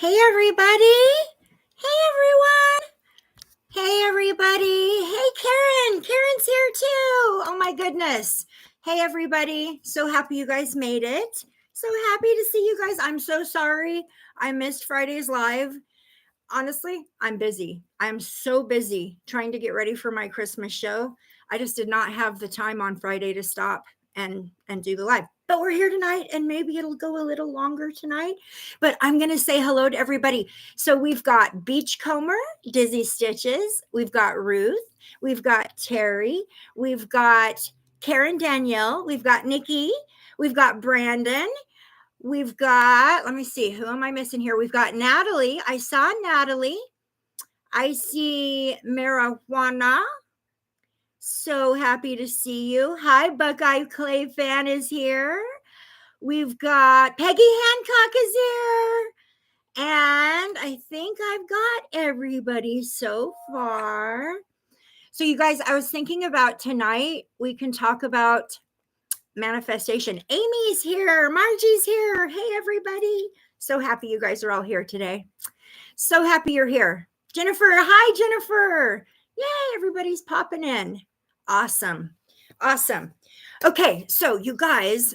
Hey, everybody. Hey, everyone. Hey, everybody. Hey, Karen. Karen's here too. Oh, my goodness. Hey, everybody. So happy you guys made it. So happy to see you guys. I'm so sorry I missed Friday's live. Honestly, I'm busy. I'm so busy trying to get ready for my Christmas show. I just did not have the time on Friday to stop and do the live. But we're here tonight, and maybe it'll go a little longer tonight. But I'm going to say hello to everybody. So we've got Beachcomber, Dizzy Stitches. We've got Ruth. We've got Terry. We've got Karen Danielle. We've got Nikki. We've got Brandon. We've got, let me see, who am I missing here? We've got Natalie. I saw Natalie. I see Marijuana. So happy to see you. Hi, Buckeye Clay fan is here. We've got Peggy Hancock is here. And I think I've got everybody so far. So you guys, I was thinking about tonight, we can talk about manifestation. Amy's here. Margie's here. Hey, everybody. So happy you guys are all here today. So happy you're here. Jennifer. Hi, Jennifer. Yay, everybody's popping in. Awesome. Awesome. Okay, so you guys,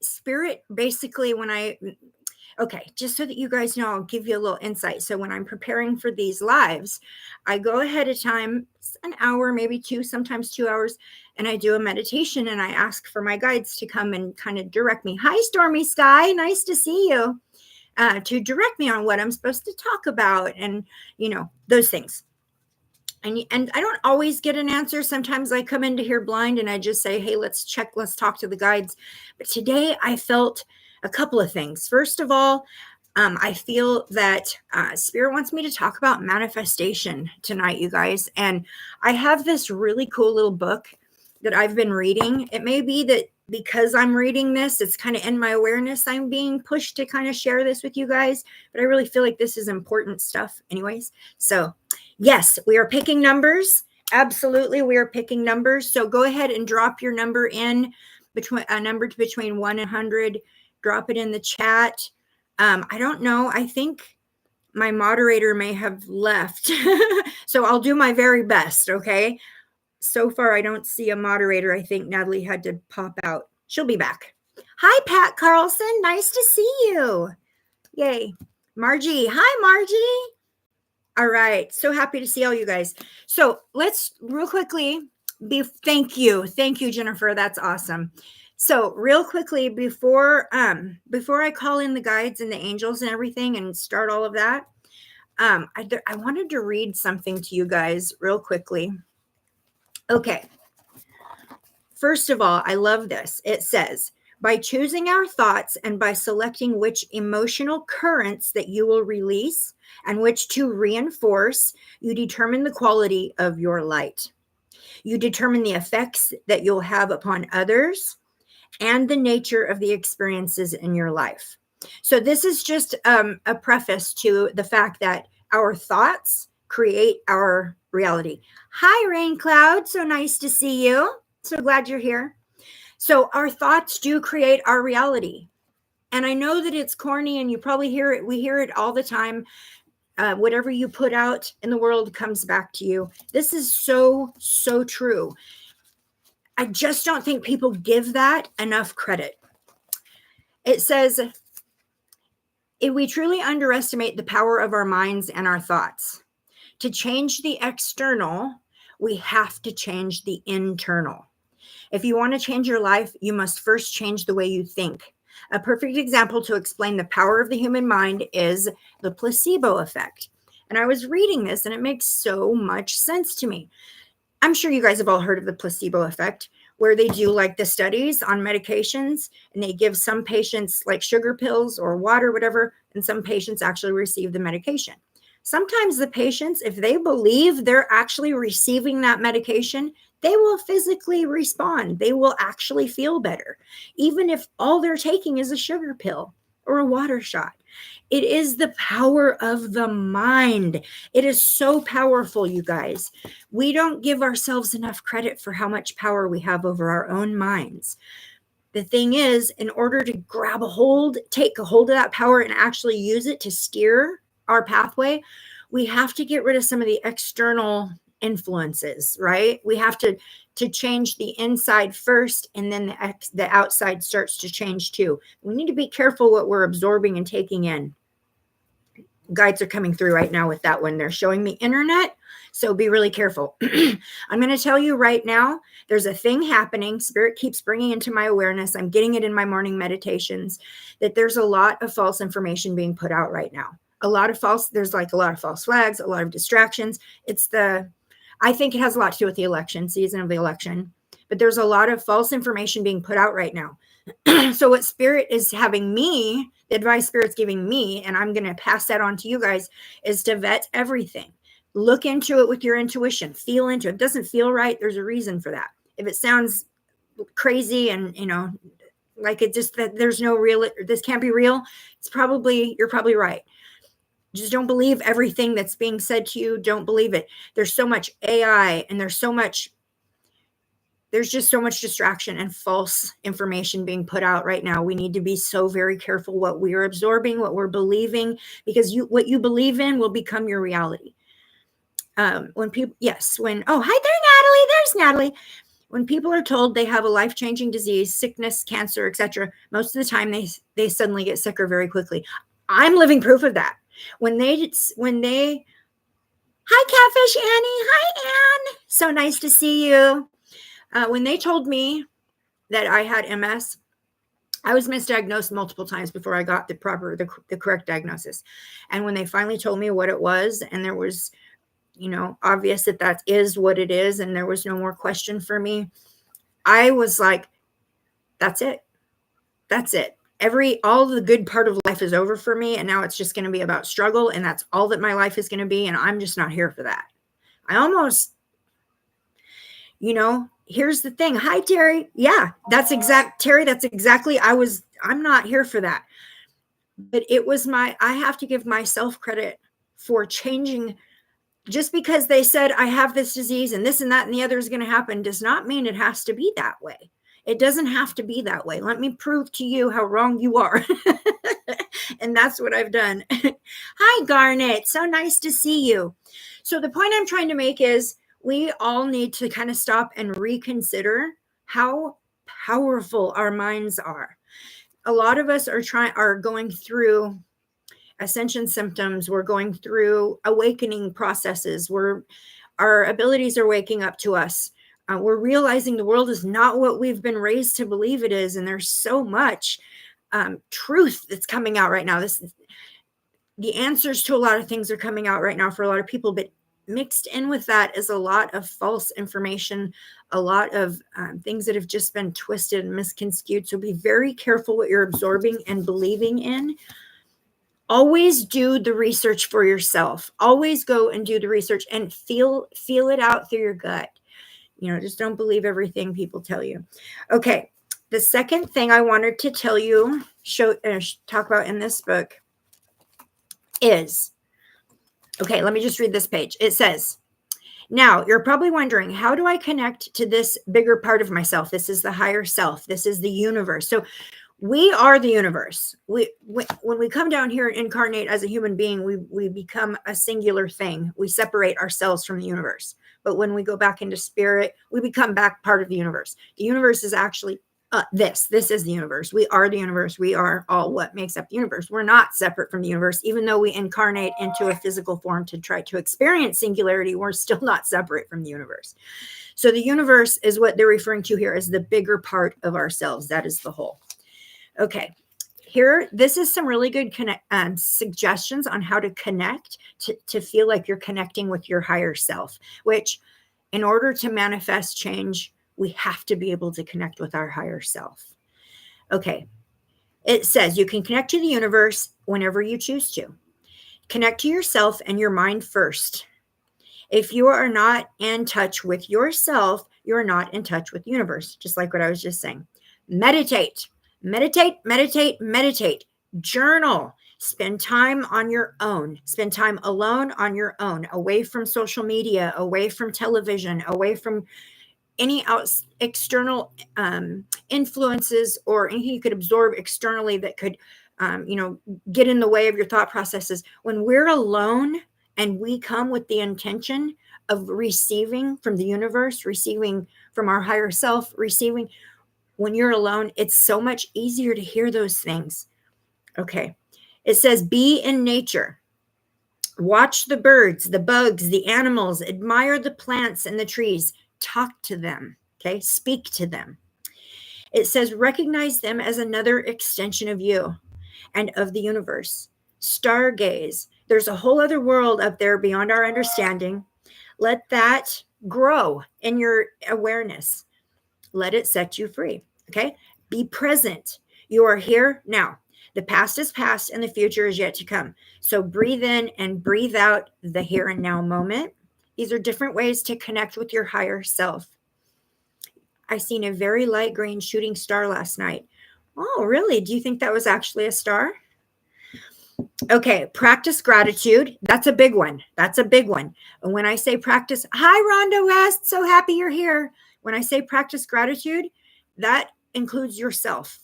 spirit, basically just so that you guys know, I'll give you a little insight. So when I'm preparing for these lives, I go ahead of time, an hour, maybe two, sometimes 2 hours, and I do a meditation and I ask for my guides to come and kind of direct me. Hi, Stormy Sky. Nice to see you. To direct me on what I'm supposed to talk about and, those things. And I don't always get an answer. Sometimes I come into here blind and I just say, hey, let's talk to the guides. But today I felt a couple of things. First of all, I feel that Spirit wants me to talk about manifestation tonight, you guys. And I have this really cool little book that I've been reading. It may be that because I'm reading this, it's kind of in my awareness, I'm being pushed to kind of share this with you guys. But I really feel like this is important stuff anyways. So yes, we are picking numbers. Absolutely, we are picking numbers. So go ahead and drop your number in, between 1 and 100. Drop it in the chat. I don't know. I think my moderator may have left. So I'll do my very best, okay? So far, I don't see a moderator. I think Natalie had to pop out. She'll be back. Hi, Pat Carlson. Nice to see you. Yay. Margie. Hi, Margie. All right. So happy to see all you guys. So let's real quickly thank you. Thank you, Jennifer. That's awesome. So real quickly, before I call in the guides and the angels and everything and start all of that, I wanted to read something to you guys real quickly. Okay. First of all, I love this. It says, by choosing our thoughts and by selecting which emotional currents that you will release and which to reinforce, you determine the quality of your light. You determine the effects that you'll have upon others and the nature of the experiences in your life. So this is just a preface to the fact that our thoughts create our reality. Hi, Rain Cloud. So nice to see you. So glad you're here. So our thoughts do create our reality. And I know that it's corny and you probably hear it. We hear it all the time. Whatever you put out in the world comes back to you. This is so, so true. I just don't think people give that enough credit. It says, if we truly underestimate the power of our minds and our thoughts, to change the external, we have to change the internal. If you want to change your life, you must first change the way you think. A perfect example to explain the power of the human mind is the placebo effect. And I was reading this and it makes so much sense to me. I'm sure you guys have all heard of the placebo effect, where they do like the studies on medications and they give some patients like sugar pills or water, whatever, and some patients actually receive the medication. Sometimes the patients, if they believe they're actually receiving that medication, they will physically respond. They will actually feel better, even if all they're taking is a sugar pill or a water shot. It is the power of the mind. It is so powerful, you guys. We don't give ourselves enough credit for how much power we have over our own minds. The thing is, in order to take a hold of that power and actually use it to steer our pathway, we have to get rid of some of the external influences, right? We have to change the inside first, and then the outside starts to change too. We need to be careful what we're absorbing and taking in. Guides are coming through right now with that one. They're showing me internet, so be really careful. I'm going to tell you right now, there's a thing happening. Spirit keeps bringing into my awareness. I'm getting it in my morning meditations, that there's a lot of false information being put out right now. There's like a lot of false flags, a lot of distractions. I think it has a lot to do with the election, season of the election, but there's a lot of false information being put out right now. So what Spirit is having me, the advice Spirit's giving me, and I'm going to pass that on to you guys, is to vet everything. Look into it with your intuition. Feel into it. If it doesn't feel right, there's a reason for that. If it sounds crazy and, like it just, that there's no real, this can't be real, you're probably right. Just don't believe everything that's being said to you. Don't believe it. There's so much AI, and there's just so much distraction and false information being put out right now. We need to be so very careful what we are absorbing, what we're believing, because what you believe in will become your reality. Oh, hi there, Natalie. There's Natalie. When people are told they have a life-changing disease, sickness, cancer, etc., most of the time they suddenly get sicker very quickly. I'm living proof of that. Hi, Catfish Annie. Hi, Anne. So nice to see you. When they told me that I had MS, I was misdiagnosed multiple times before I got the correct diagnosis. And when they finally told me what it was, and there was, obvious that is what it is, and there was no more question for me, I was like, that's it. That's it. All the good part of life is over for me. And now it's just going to be about struggle. And that's all that my life is going to be. And I'm just not here for that. Here's the thing. Hi, Terry. Yeah, Terry, that's exactly, I'm not here for that. But I have to give myself credit for changing. Just because they said I have this disease and this and that and the other is going to happen does not mean it has to be that way. It doesn't have to be that way. Let me prove to you how wrong you are. And that's what I've done. Hi, Garnet. So nice to see you. So the point I'm trying to make is we all need to kind of stop and reconsider how powerful our minds are. A lot of us are going through Ascension symptoms. We're going through awakening processes where our abilities are waking up to us. We're realizing the world is not what we've been raised to believe it is. And there's so much truth that's coming out right now. The answers to a lot of things are coming out right now for a lot of people, but mixed in with that is a lot of false information, a lot of things that have just been twisted and misconstrued. So be very careful what you're absorbing and believing in. Always do the research for yourself. Always go and do the research and feel it out through your gut. Just don't believe everything people tell you. Okay. The second thing I wanted to tell you, talk about in this book is, okay, let me just read this page. It says, now you're probably wondering, how do I connect to this bigger part of myself? This is the higher self. This is the universe. So we are the universe. When we come down here and incarnate as a human being, we become a singular thing. We separate ourselves from the universe. But when we go back into spirit, we become back part of the universe. The universe is actually this is the universe. We are the universe. We are all what makes up the universe. We're not separate from the universe. Even though we incarnate into a physical form to try to experience singularity, we're still not separate from the universe. So the universe is what they're referring to here as the bigger part of ourselves. That is the whole. Okay, this is some really good suggestions on how to connect to feel like you're connecting with your higher self, which in order to manifest change, we have to be able to connect with our higher self. Okay, it says you can connect to the universe whenever you choose to. Connect to yourself and your mind first. If you are not in touch with yourself, you're not in touch with the universe, just like what I was just saying. Meditate. Journal. Spend time on your own. Spend time alone on your own, away from social media, away from television, away from any external influences or anything you could absorb externally that could, get in the way of your thought processes. When we're alone and we come with the intention of receiving from the universe, receiving from our higher self, receiving, when you're alone, it's so much easier to hear those things. Okay. It says, be in nature. Watch the birds, the bugs, the animals, admire the plants and the trees, talk to them, okay? Speak to them. It says, recognize them as another extension of you and of the universe. Stargaze. There's a whole other world up there beyond our understanding. Let that grow in your awareness. Let it set you free, okay? Be present. You are here now. The past is past and the future is yet to come. So breathe in and breathe out the here and now moment. These are different ways to connect with your higher self. I seen a very light green shooting star last night. Oh, really? Do you think that was actually a star? Okay, practice gratitude. That's a big one. That's a big one. And when I say practice, hi, Rhonda West. So happy you're here. When I say practice gratitude, that includes yourself.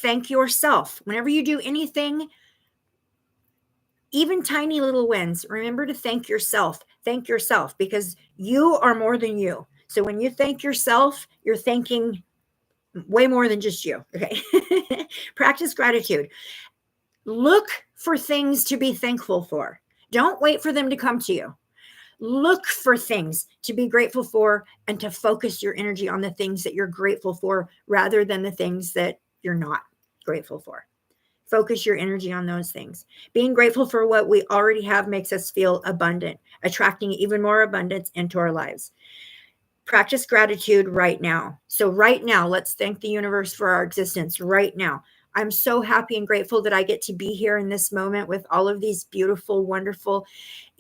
Thank yourself. Whenever you do anything, even tiny little wins, remember to thank yourself. Thank yourself because you are more than you. So when you thank yourself, you're thanking way more than just you. Okay. Practice gratitude. Look for things to be thankful for. Don't wait for them to come to you. Look for things to be grateful for and to focus your energy on the things that you're grateful for rather than the things that you're not grateful for. Focus your energy on those things. Being grateful for what we already have makes us feel abundant, attracting even more abundance into our lives. Practice gratitude right now. So right now, let's thank the universe for our existence right now. I'm so happy and grateful that I get to be here in this moment with all of these beautiful, wonderful,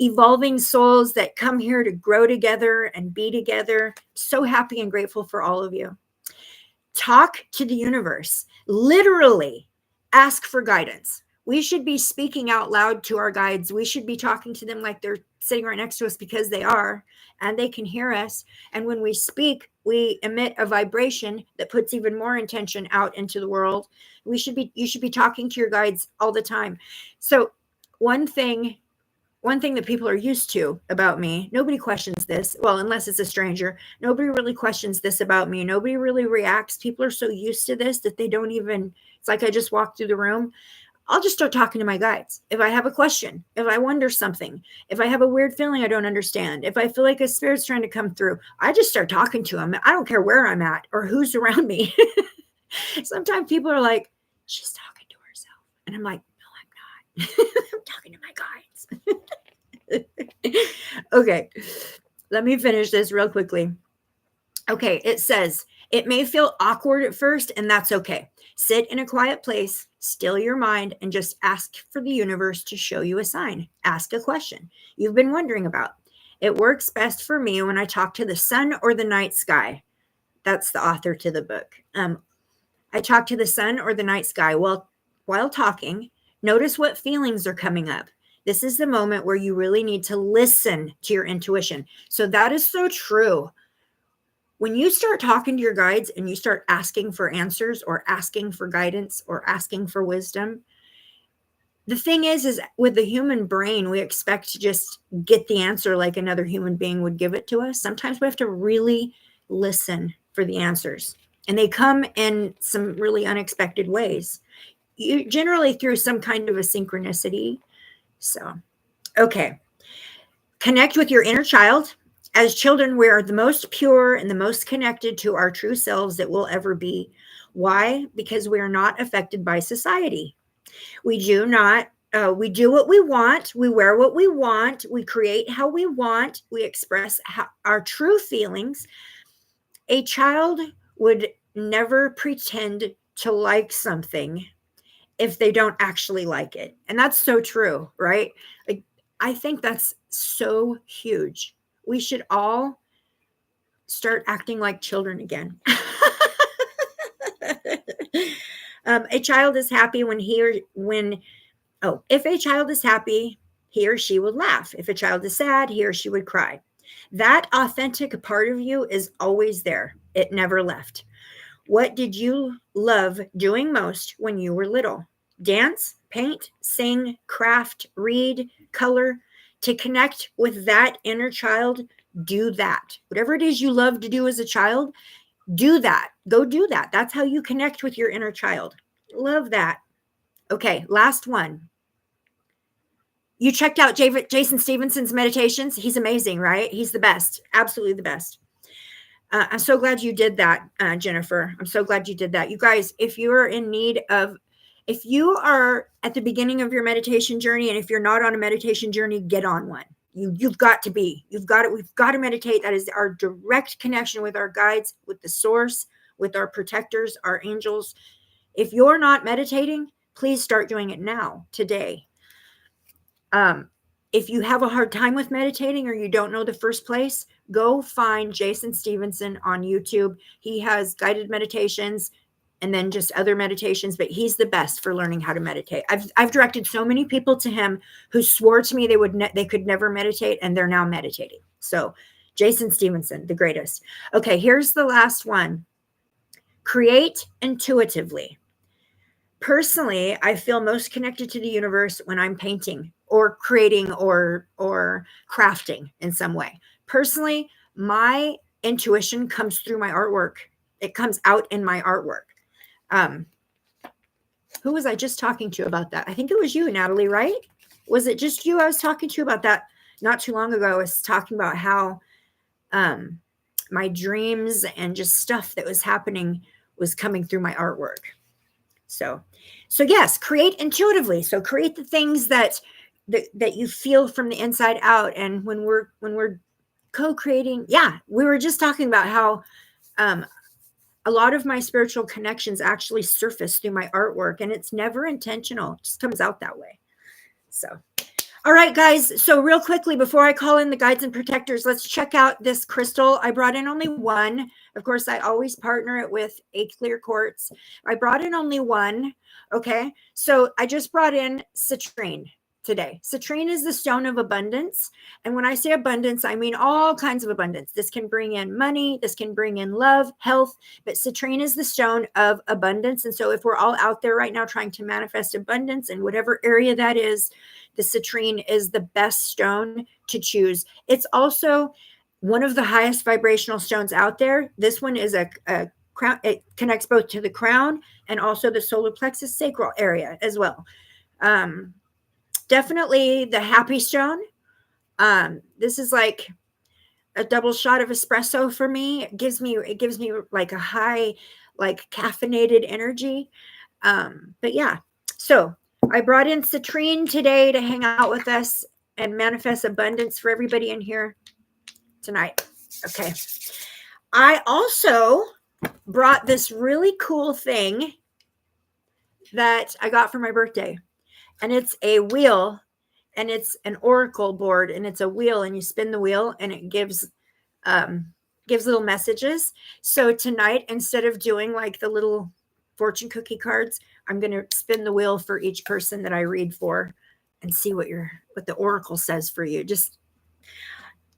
evolving souls that come here to grow together and be together. So happy and grateful for all of you. Talk to the universe. Literally ask for guidance. We should be speaking out loud to our guides. We should be talking to them like they're sitting right next to us because they are, and they can hear us. And when we speak, we emit a vibration that puts even more intention out into the world. You should be talking to your guides all the time. So one thing that people are used to about me, nobody questions this. Well, unless it's a stranger, nobody really questions this about me. Nobody really reacts. People are so used to this that they don't even, it's like I just walked through the room. I'll just start talking to my guides. If I have a question, if I wonder something, if I have a weird feeling I don't understand, if I feel like a spirit's trying to come through, I just start talking to them. I don't care where I'm at or who's around me. Sometimes people are like, she's talking to herself. And I'm like, no, I'm not. I'm talking to my guides. Okay, let me finish this real quickly. Okay, it says, it may feel awkward at first, and that's okay. Sit in a quiet place, still your mind, and just ask for the universe to show you a sign. Ask a question you've been wondering about. It works best for me when I talk to the sun or the night sky. That's the author to the book. I talk to the sun or the night sky. Well, while talking, notice what feelings are coming up. This is the moment where you really need to listen to your intuition. So that is so true. When you start talking to your guides and you start asking for answers or asking for guidance or asking for wisdom, the thing is with the human brain, we expect to just get the answer like another human being would give it to us. Sometimes we have to really listen for the answers. And they come in some really unexpected ways, generally through some kind of a synchronicity. So, okay. Connect with your inner child. As children, we are the most pure and the most connected to our true selves that we'll ever be. Why? Because we are not affected by society. We do what we want. We wear what we want. We create how we want. We express our true feelings. A child would never pretend to like something if they don't actually like it. And that's so true, right? Like, I think that's so huge. We should all start acting like children again. A child is happy if a child is happy, he or she would laugh. If a child is sad, he or she would cry. That authentic part of you is always there. It never left. What did you love doing most when you were little? Dance, paint, sing, craft, read, color. To connect with that inner child, do that. Whatever it is you love to do as a child, do that. Go do that. That's how you connect with your inner child. Love that. Okay, last one. You checked out Jason Stevenson's meditations. He's amazing, right? He's the best. Absolutely the best. I'm so glad you did that, Jennifer. I'm so glad you did that. You guys, if you are in need of, if you are at the beginning of your meditation journey, and if you're not on a meditation journey, get on one. You've got to be. You've got it. We've got to meditate. That is our direct connection with our guides, with the source, with our protectors, our angels. If you're not meditating, please start doing it now, today. If you have a hard time with meditating or you don't know the first place, go find Jason Stevenson on YouTube. He has guided meditations and then just other meditations, but he's the best for learning how to meditate. I've directed so many people to him who swore to me they could never meditate, and they're now meditating. So Jason Stevenson, the greatest. Okay, here's the last one. Create intuitively. Personally, I feel most connected to the universe when I'm painting or creating or crafting in some way. Personally, my intuition comes through my artwork. It comes out in my artwork. Who was I just talking to about that? I think it was you, Natalie, right? Was it just you I was talking to about that not too long ago? I was talking about how my dreams and just stuff that was happening was coming through my artwork. So yes, create intuitively. So create the things that you feel from the inside out. And when we're co-creating, yeah, we were just talking about how a lot of my spiritual connections actually surface through my artwork, and it's never intentional. It just comes out that way. So, all right, guys. So real quickly, before I call in the guides and protectors, let's check out this crystal. I brought in only one. Of course, I always partner it with a clear quartz. I brought in only one. Okay. So I just brought in citrine today. Citrine is the stone of abundance. And when I say abundance, I mean all kinds of abundance. This can bring in money. This can bring in love, health, but citrine is the stone of abundance. And so if we're all out there right now trying to manifest abundance in whatever area that is, the citrine is the best stone to choose. It's also one of the highest vibrational stones out there. This one is a crown. It connects both to the crown and also the solar plexus sacral area as well. Definitely the happy stone. This is like a double shot of espresso for me. It gives me like a high, like caffeinated energy. But yeah, so I brought in citrine today to hang out with us and manifest abundance for everybody in here tonight. Okay. I also brought this really cool thing that I got for my birthday. And it's a wheel, and it's an oracle board, and it's a wheel, and you spin the wheel and it gives little messages. So tonight, instead of doing like the little fortune cookie cards, I'm going to spin the wheel for each person that I read for and see what the oracle says for you. Just,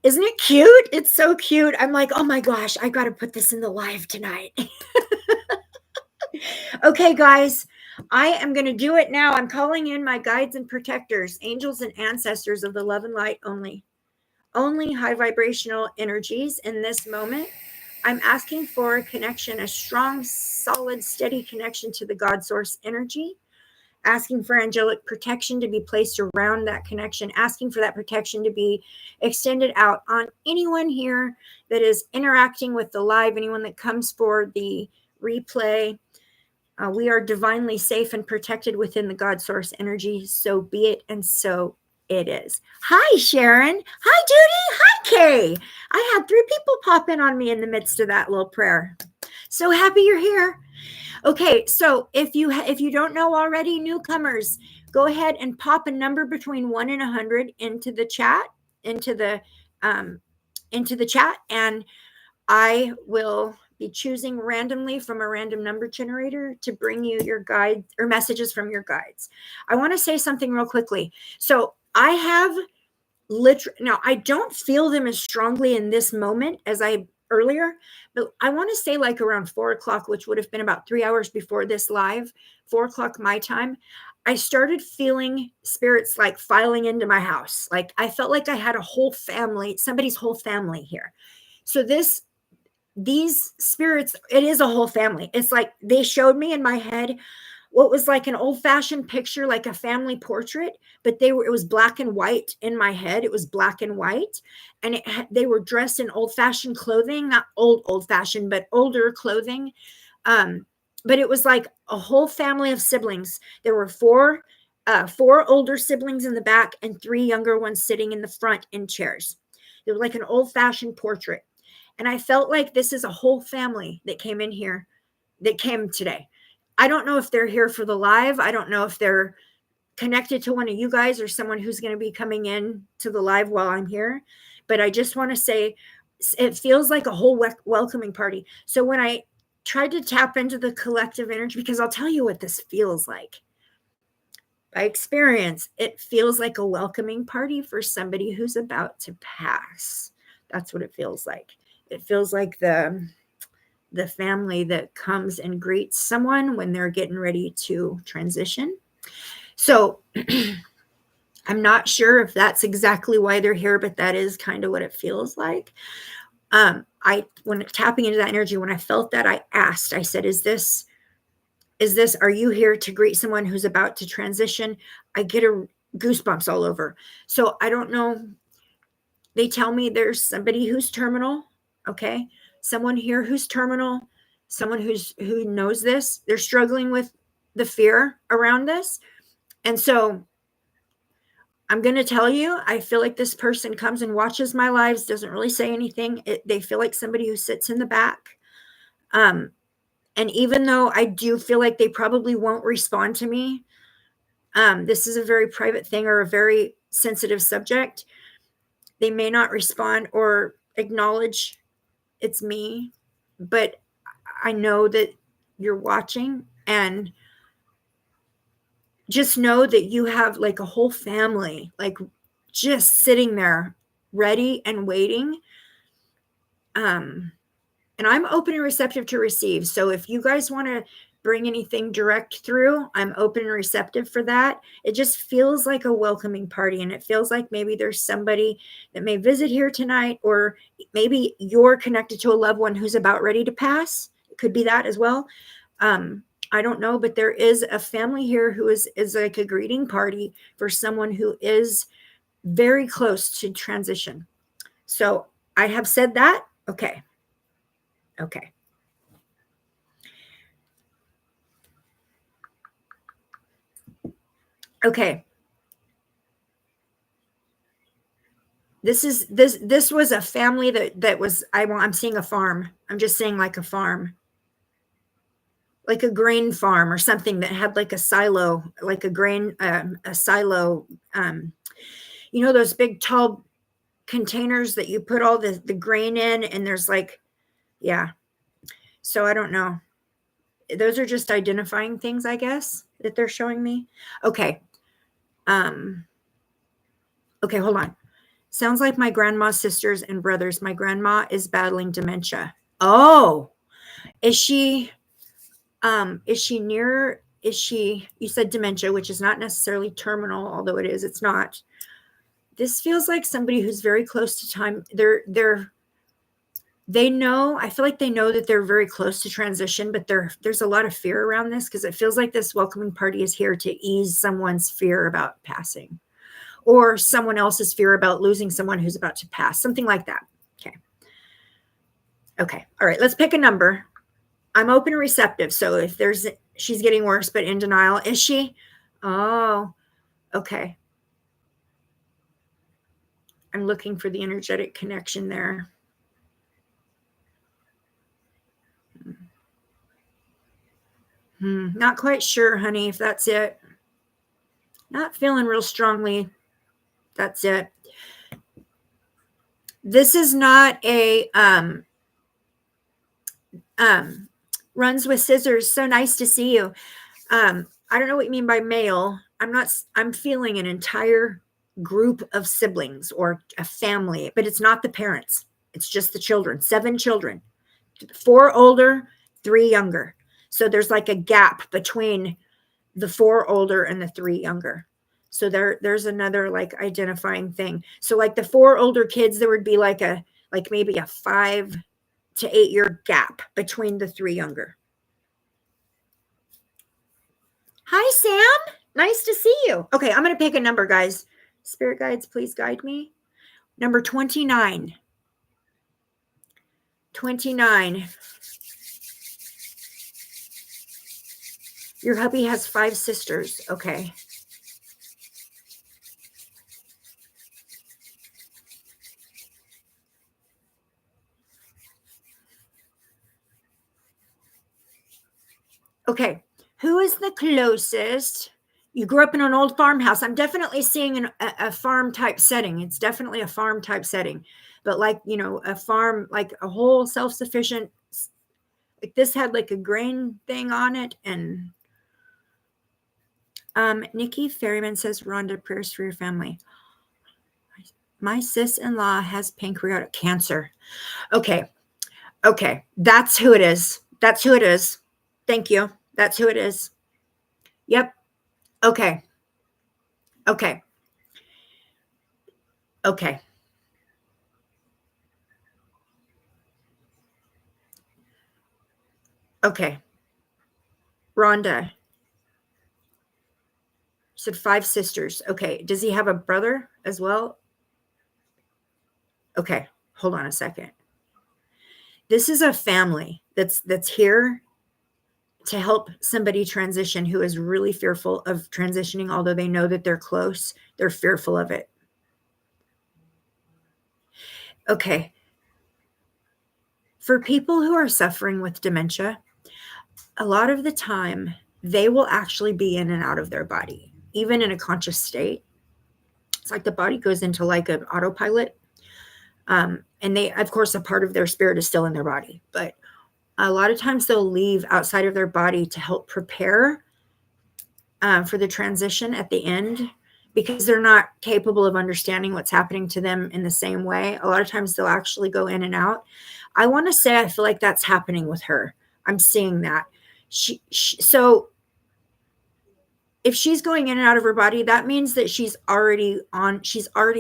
isn't it cute? It's so cute. I'm like, oh my gosh, I got to put this in the live tonight. Okay, guys, I am going to do it now. I'm calling in my guides and protectors, angels and ancestors of the love and light only high vibrational energies in this moment. I'm asking for a connection, a strong, solid, steady connection to the God source energy, asking for angelic protection to be placed around that connection, asking for that protection to be extended out on anyone here that is interacting with the live, anyone that comes for the replay. We are divinely safe and protected within the God source energy. So be it, and so it is. Hi, Sharon. Hi, Judy. Hi, Kay. I had 3 people pop in on me in the midst of that little prayer. So happy you're here. Okay, so if you don't know already, newcomers, go ahead and pop a number between 1 and 100 into the chat, into the chat, and I will be choosing randomly from a random number generator to bring you your guide or messages from your guides. I want to say something real quickly. So I have literally, now I don't feel them as strongly in this moment as I earlier, but I want to say like around 4 o'clock, which would have been about 3 hours before this live, 4 o'clock my time. I started feeling spirits like filing into my house. Like I felt like I had a whole family, somebody's whole family here. So these spirits, it is a whole family. It's like they showed me in my head what was like an old-fashioned picture, like a family portrait, but it was black and white in my head. It was black and white, and they were dressed in old-fashioned clothing, not old-fashioned, but older clothing. But it was like a whole family of siblings. There were four older siblings in the back and three younger ones sitting in the front in chairs. It was like an old-fashioned portrait. And I felt like this is a whole family that came in here, that came today. I don't know if they're here for the live. I don't know if they're connected to one of you guys or someone who's going to be coming in to the live while I'm here. But I just want to say it feels like a whole welcoming party. So when I tried to tap into the collective energy, because I'll tell you what this feels like. By experience, it feels like a welcoming party for somebody who's about to pass. That's what it feels like. It feels like the family that comes and greets someone when they're getting ready to transition. So I'm not sure if that's exactly why they're here, but that is kind of what it feels like. When tapping into that energy, when I felt that, I asked, I said, are you here to greet someone who's about to transition? I get goosebumps all over. So I don't know. They tell me there's somebody who's terminal. Okay. Someone here who's terminal, someone who knows this. They're struggling with the fear around this. And so I'm going to tell you, I feel like this person comes and watches my lives, doesn't really say anything. They feel like somebody who sits in the back. And even though I do feel like they probably won't respond to me, this is a very private thing or a very sensitive subject. They may not respond or acknowledge it's me, but I know that you're watching, and just know that you have like a whole family, like just sitting there ready and waiting. And I'm open and receptive to receive. So if you guys want to bring anything direct through, I'm open and receptive for that. It just feels like a welcoming party, and it feels like maybe there's somebody that may visit here tonight, or maybe you're connected to a loved one who's about ready to pass. It could be that as well. I don't know, but there is a family here who is like a greeting party for someone who is very close to transition. So I have said that. Okay. Okay. Okay. This was a family that was, I'm seeing a farm. I'm just saying like a farm, like a grain farm or something that had like a silo, like a silo, those big tall containers that you put all the grain in, and there's like, yeah. So I don't know. Those are just identifying things, I guess, that they're showing me. Okay. Okay, hold on. Sounds like my grandma's sisters and brothers. My grandma is battling dementia. Oh, is she near, you said dementia, which is not necessarily terminal, although it's not. This feels like somebody who's very close to time. They know, I feel like they know that they're very close to transition, but there's a lot of fear around this, because it feels like this welcoming party is here to ease someone's fear about passing, or someone else's fear about losing someone who's about to pass, something like that. Okay. All right. Let's pick a number. I'm open and receptive. So if she's getting worse, but in denial, is she? Oh, okay. I'm looking for the energetic connection there. Not quite sure, honey, if that's it. Not feeling real strongly. That's it. This is not a runs with scissors. So nice to see you. I don't know what you mean by male. I'm feeling an entire group of siblings or a family, but it's not the parents. It's just the children, 7 children, 4 older, 3 younger. So there's like a gap between the 4 older and the 3 younger. So there's another like identifying thing. So like the 4 older kids, there would be like maybe a 5 to 8 year gap between the 3 younger. Hi, Sam. Nice to see you. Okay, I'm going to pick a number, guys. Spirit guides, please guide me. Number 29. 29. Your hubby has 5 sisters. Okay. Okay. Who is the closest? You grew up in an old farmhouse. I'm definitely seeing a farm type setting. It's definitely a farm type setting, but like, a farm, like a whole self-sufficient, like this had like a grain thing on it. And Nikki Ferryman says, Rhonda, prayers for your family. My sis-in-law has pancreatic cancer. Okay. That's who it is. Thank you. That's who it is. Yep. Okay. Rhonda said 5 sisters. Okay. Does he have a brother as well? Okay. Hold on a second. This is a family that's here to help somebody transition who is really fearful of transitioning, although they know that they're close. They're fearful of it. Okay. For people who are suffering with dementia, a lot of the time they will actually be in and out of their body, even in a conscious state. It's like the body goes into like an autopilot. And they, of course, a part of their spirit is still in their body, but a lot of times they'll leave outside of their body to help prepare for the transition at the end, because they're not capable of understanding what's happening to them in the same way. A lot of times they'll actually go in and out. I want to say I feel like that's happening with her. I'm seeing that. So if she's going in and out of her body, that means that she's already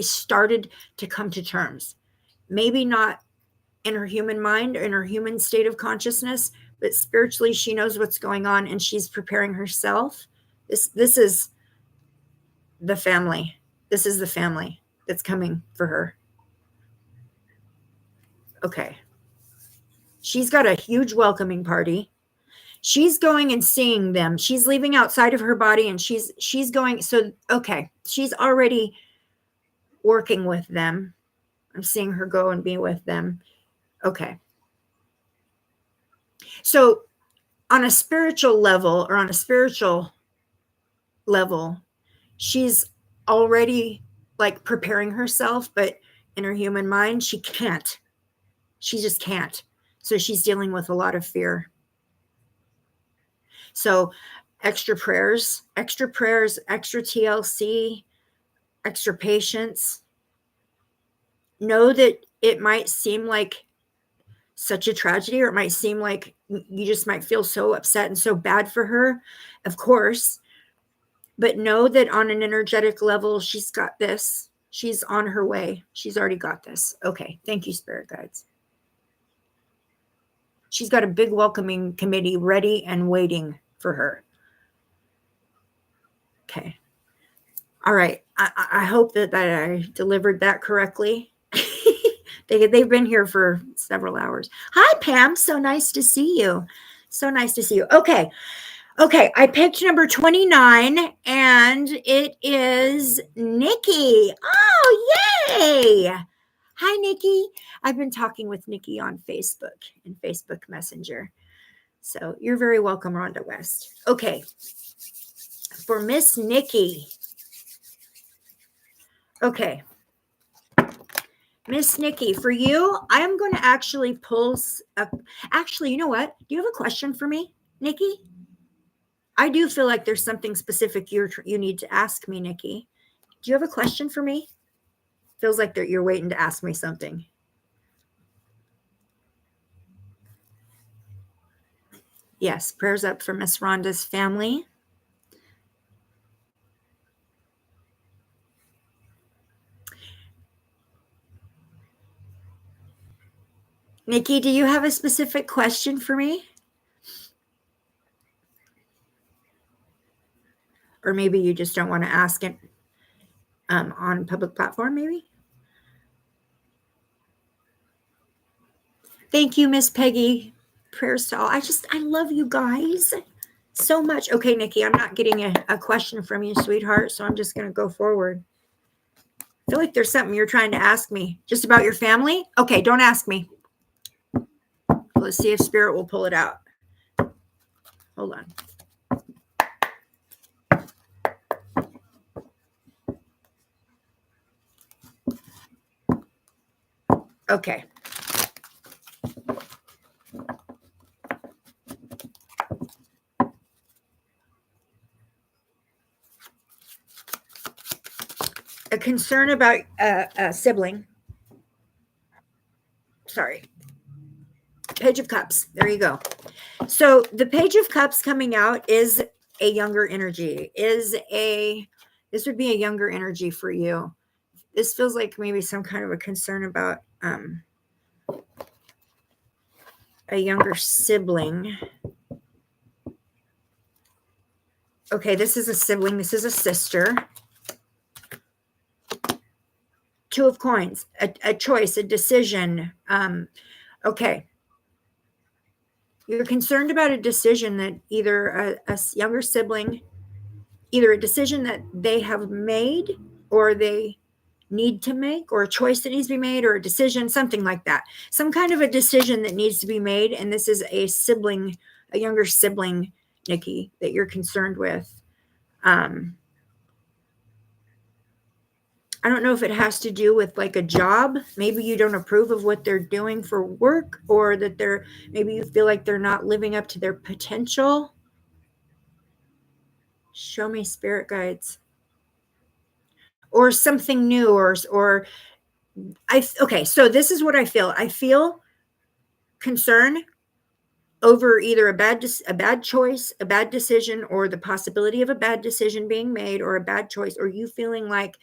started to come to terms. Maybe not in her human mind or in her human state of consciousness, but spiritually she knows what's going on and she's preparing herself. This is the family. This is the family that's coming for her. Okay. She's got a huge welcoming party. She's going and seeing them. She's leaving outside of her body and she's going. So, okay. She's already working with them. I'm seeing her go and be with them. Okay. So on a spiritual level, she's already like preparing herself, but in her human mind, she can't. She just can't. So she's dealing with a lot of fear. So extra prayers, extra TLC, extra patience. Know that it might seem like such a tragedy, or it might seem like you just might feel so upset and so bad for her, of course, but know that on an energetic level, she's got this. She's on her way. She's already got this. Okay. Thank you, spirit guides. She's got a big welcoming committee ready and waiting for her. Okay. All right. I hope that I delivered that correctly. They've been here for several hours. Hi, Pam. So nice to see you. Okay. I picked number 29, and it is Nikki. Oh, yay. Hi, Nikki. I've been talking with Nikki on Facebook and Facebook Messenger. So you're very welcome, Rhonda West. Okay. For Miss Nikki. Okay. Miss Nikki, for you, I am going to actually pull up. Actually, you know what? Do you have a question for me, Nikki? I do feel like there's something specific you need to ask me, Nikki. Do you have a question for me? Feels like you're waiting to ask me something. Yes, prayers up for Miss Rhonda's family. Nikki, do you have a specific question for me? Or maybe you just don't want to ask it on public platform, maybe? Thank you, Miss Peggy. Prayers to all. I love you guys so much. Okay, Nikki, I'm not getting a question from you, sweetheart, so I'm just going to go forward. I feel like there's something you're trying to ask me. Just about your family? Okay, don't ask me. Let's see if Spirit will pull it out. Hold on. Okay. A concern about a sibling. Sorry. Page of Cups. There you go. So the Page of Cups coming out is a younger energy. This would be a younger energy for you. This feels like maybe some kind of a concern about a younger sibling. Okay, this is a sibling. This is a sister. Two of Coins, a choice, a decision. Okay. You're concerned about a decision that either a younger sibling, either a decision that they have made or they need to make, or a choice that needs to be made, or a decision, something like that. Some kind of a decision that needs to be made. And this is a sibling, a younger sibling, Nikki, that you're concerned with. I don't know if it has to do with like a job. Maybe you don't approve of what they're doing for work, or that maybe you feel like they're not living up to their potential. Show me, spirit guides. Or something new, okay, so this is what I feel. I feel concern over either a bad choice, a bad decision, or the possibility of a bad decision being made, or a bad choice, or you feeling like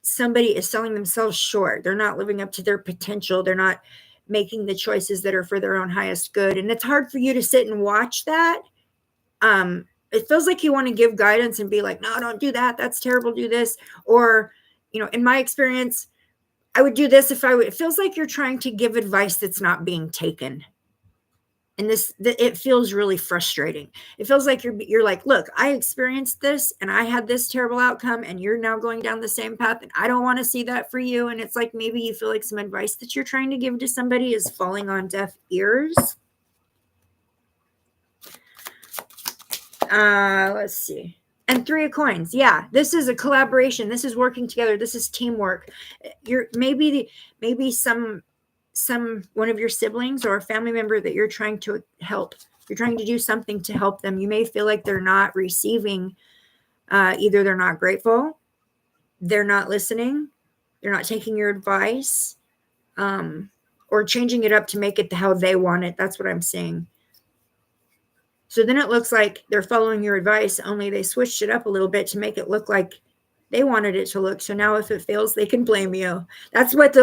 somebody is selling themselves short. They're not living up to their potential. They're not making the choices that are for their own highest good. And it's hard for you to sit and watch that. It feels like you want to give guidance and be like, no, don't do that. That's terrible. Do this. Or, in my experience, I would do this if it feels like you're trying to give advice that's not being taken. And it feels really frustrating. It feels like you're like, look, I experienced this and I had this terrible outcome, and you're now going down the same path, and I don't want to see that for you. And it's like, maybe you feel like some advice that you're trying to give to somebody is falling on deaf ears. Let's see. And Three of Coins. Yeah, this is a collaboration. This is working together. This is teamwork. Maybe one of your siblings or a family member that you're trying to help. You're trying to do something to help them. You may feel like they're not receiving. Either they're not grateful, they're not listening, they're not taking your advice, or changing it up to make it how they want it. That's what I'm seeing. So then it looks like they're following your advice, only they switched it up a little bit to make it look like they wanted it to look. So now if it fails, they can blame you. That's what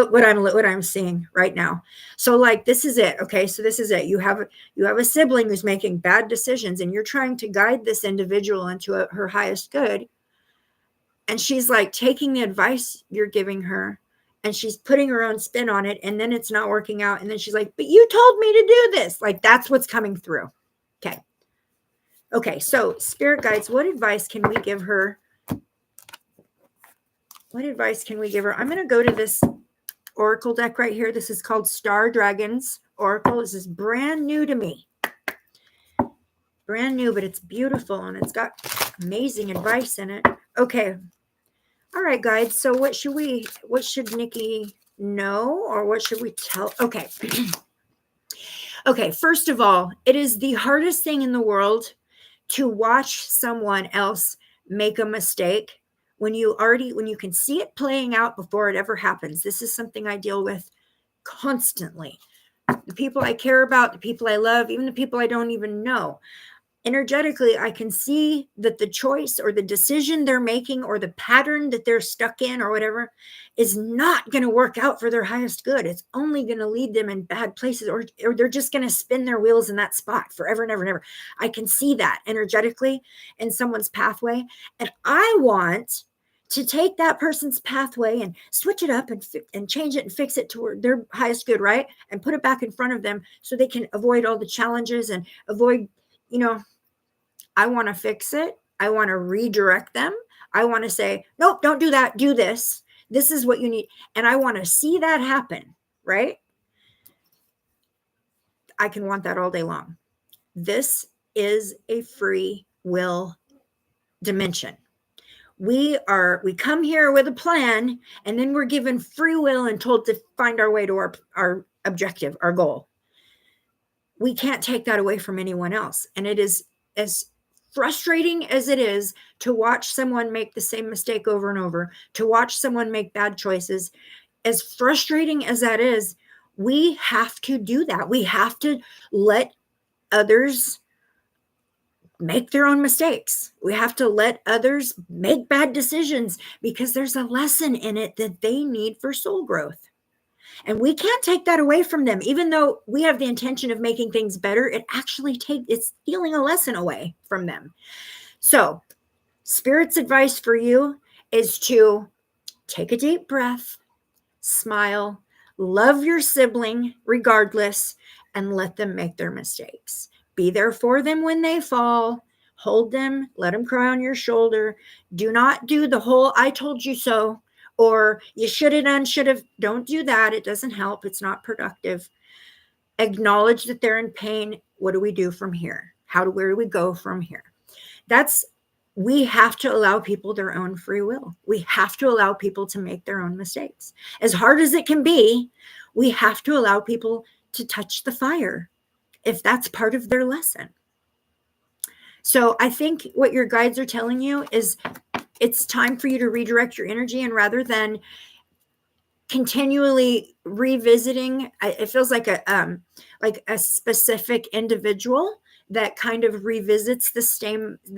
I'm seeing right now. So like, this is it. Okay. So this is it. You have a sibling who's making bad decisions, and you're trying to guide this individual into her highest good. And she's like taking the advice you're giving her, and she's putting her own spin on it. And then it's not working out. And then she's like, but you told me to do this. Like, that's what's coming through. Okay. Okay. So spirit guides, what advice can we give her? What advice can we give her? I'm going to go to this oracle deck right here. This is called Star Dragons Oracle. This is brand new to me. Brand new, but it's beautiful, and it's got amazing advice in it. Okay. All right, guys. So what should Nikki know, or what should we tell? Okay. Okay. First of all, it is the hardest thing in the world to watch someone else make a mistake when you can see it playing out before it ever happens. This is something I deal with constantly. The people I care about, the people I love, even the people I don't even know. Energetically, I can see that the choice or the decision they're making or the pattern that they're stuck in or whatever is not going to work out for their highest good. It's only going to lead them in bad places, or they're just going to spin their wheels in that spot forever and ever and ever. I can see that energetically in someone's pathway. And I want to take that person's pathway and switch it up and change it and fix it to their highest good, right? And put it back in front of them so they can avoid all the challenges and avoid, I want to fix it. I want to redirect them. I want to say, nope, don't do that. Do this. This is what you need. And I want to see that happen, right? I can want that all day long. This is a free will dimension. We come here with a plan, and then we're given free will and told to find our way to our objective, our goal. We can't take that away from anyone else. And it is as frustrating as it is to watch someone make the same mistake over and over, to watch someone make bad choices, as frustrating as that is, we have to do that. We have to let others make their own mistakes. We have to let others make bad decisions because there's a lesson in it that they need for soul growth. And we can't take that away from them. Even though we have the intention of making things better, it's stealing a lesson away from them. So, Spirit's advice for you is to take a deep breath, smile, love your sibling regardless, and let them make their mistakes. Be there for them when they fall. Hold them, let them cry on your shoulder. Do not do the whole I told you so, or you should have done, should have. Don't do that. It doesn't help. It's not productive. Acknowledge that they're in pain. What do we do from here? Where do we go from here? We have to allow people their own free will. We have to allow people to make their own mistakes. As hard as it can be, we have to allow people to touch the fire if that's part of their lesson. So I think what your guides are telling you is it's time for you to redirect your energy, and rather than continually revisiting, it feels like a specific individual that kind of revisits the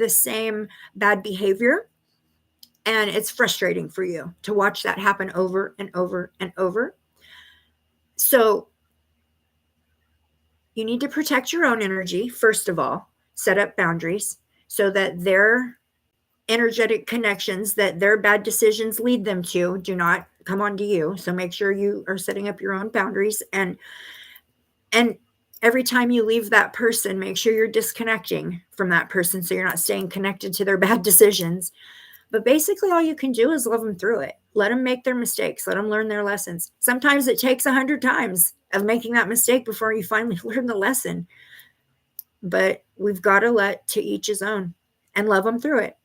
same bad behavior. And it's frustrating for you to watch that happen over and over and over. So you need to protect your own energy, first of all, set up boundaries so that their energetic connections that their bad decisions lead them to do not come onto you. So make sure you are setting up your own boundaries, and every time you leave that person, make sure you're disconnecting from that person so you're not staying connected to their bad decisions. But basically all you can do is love them through it. Let them make their mistakes. Let them learn their lessons. Sometimes it takes 100 times of making that mistake before you finally learn the lesson. But we've got to let to each his own and love them through it.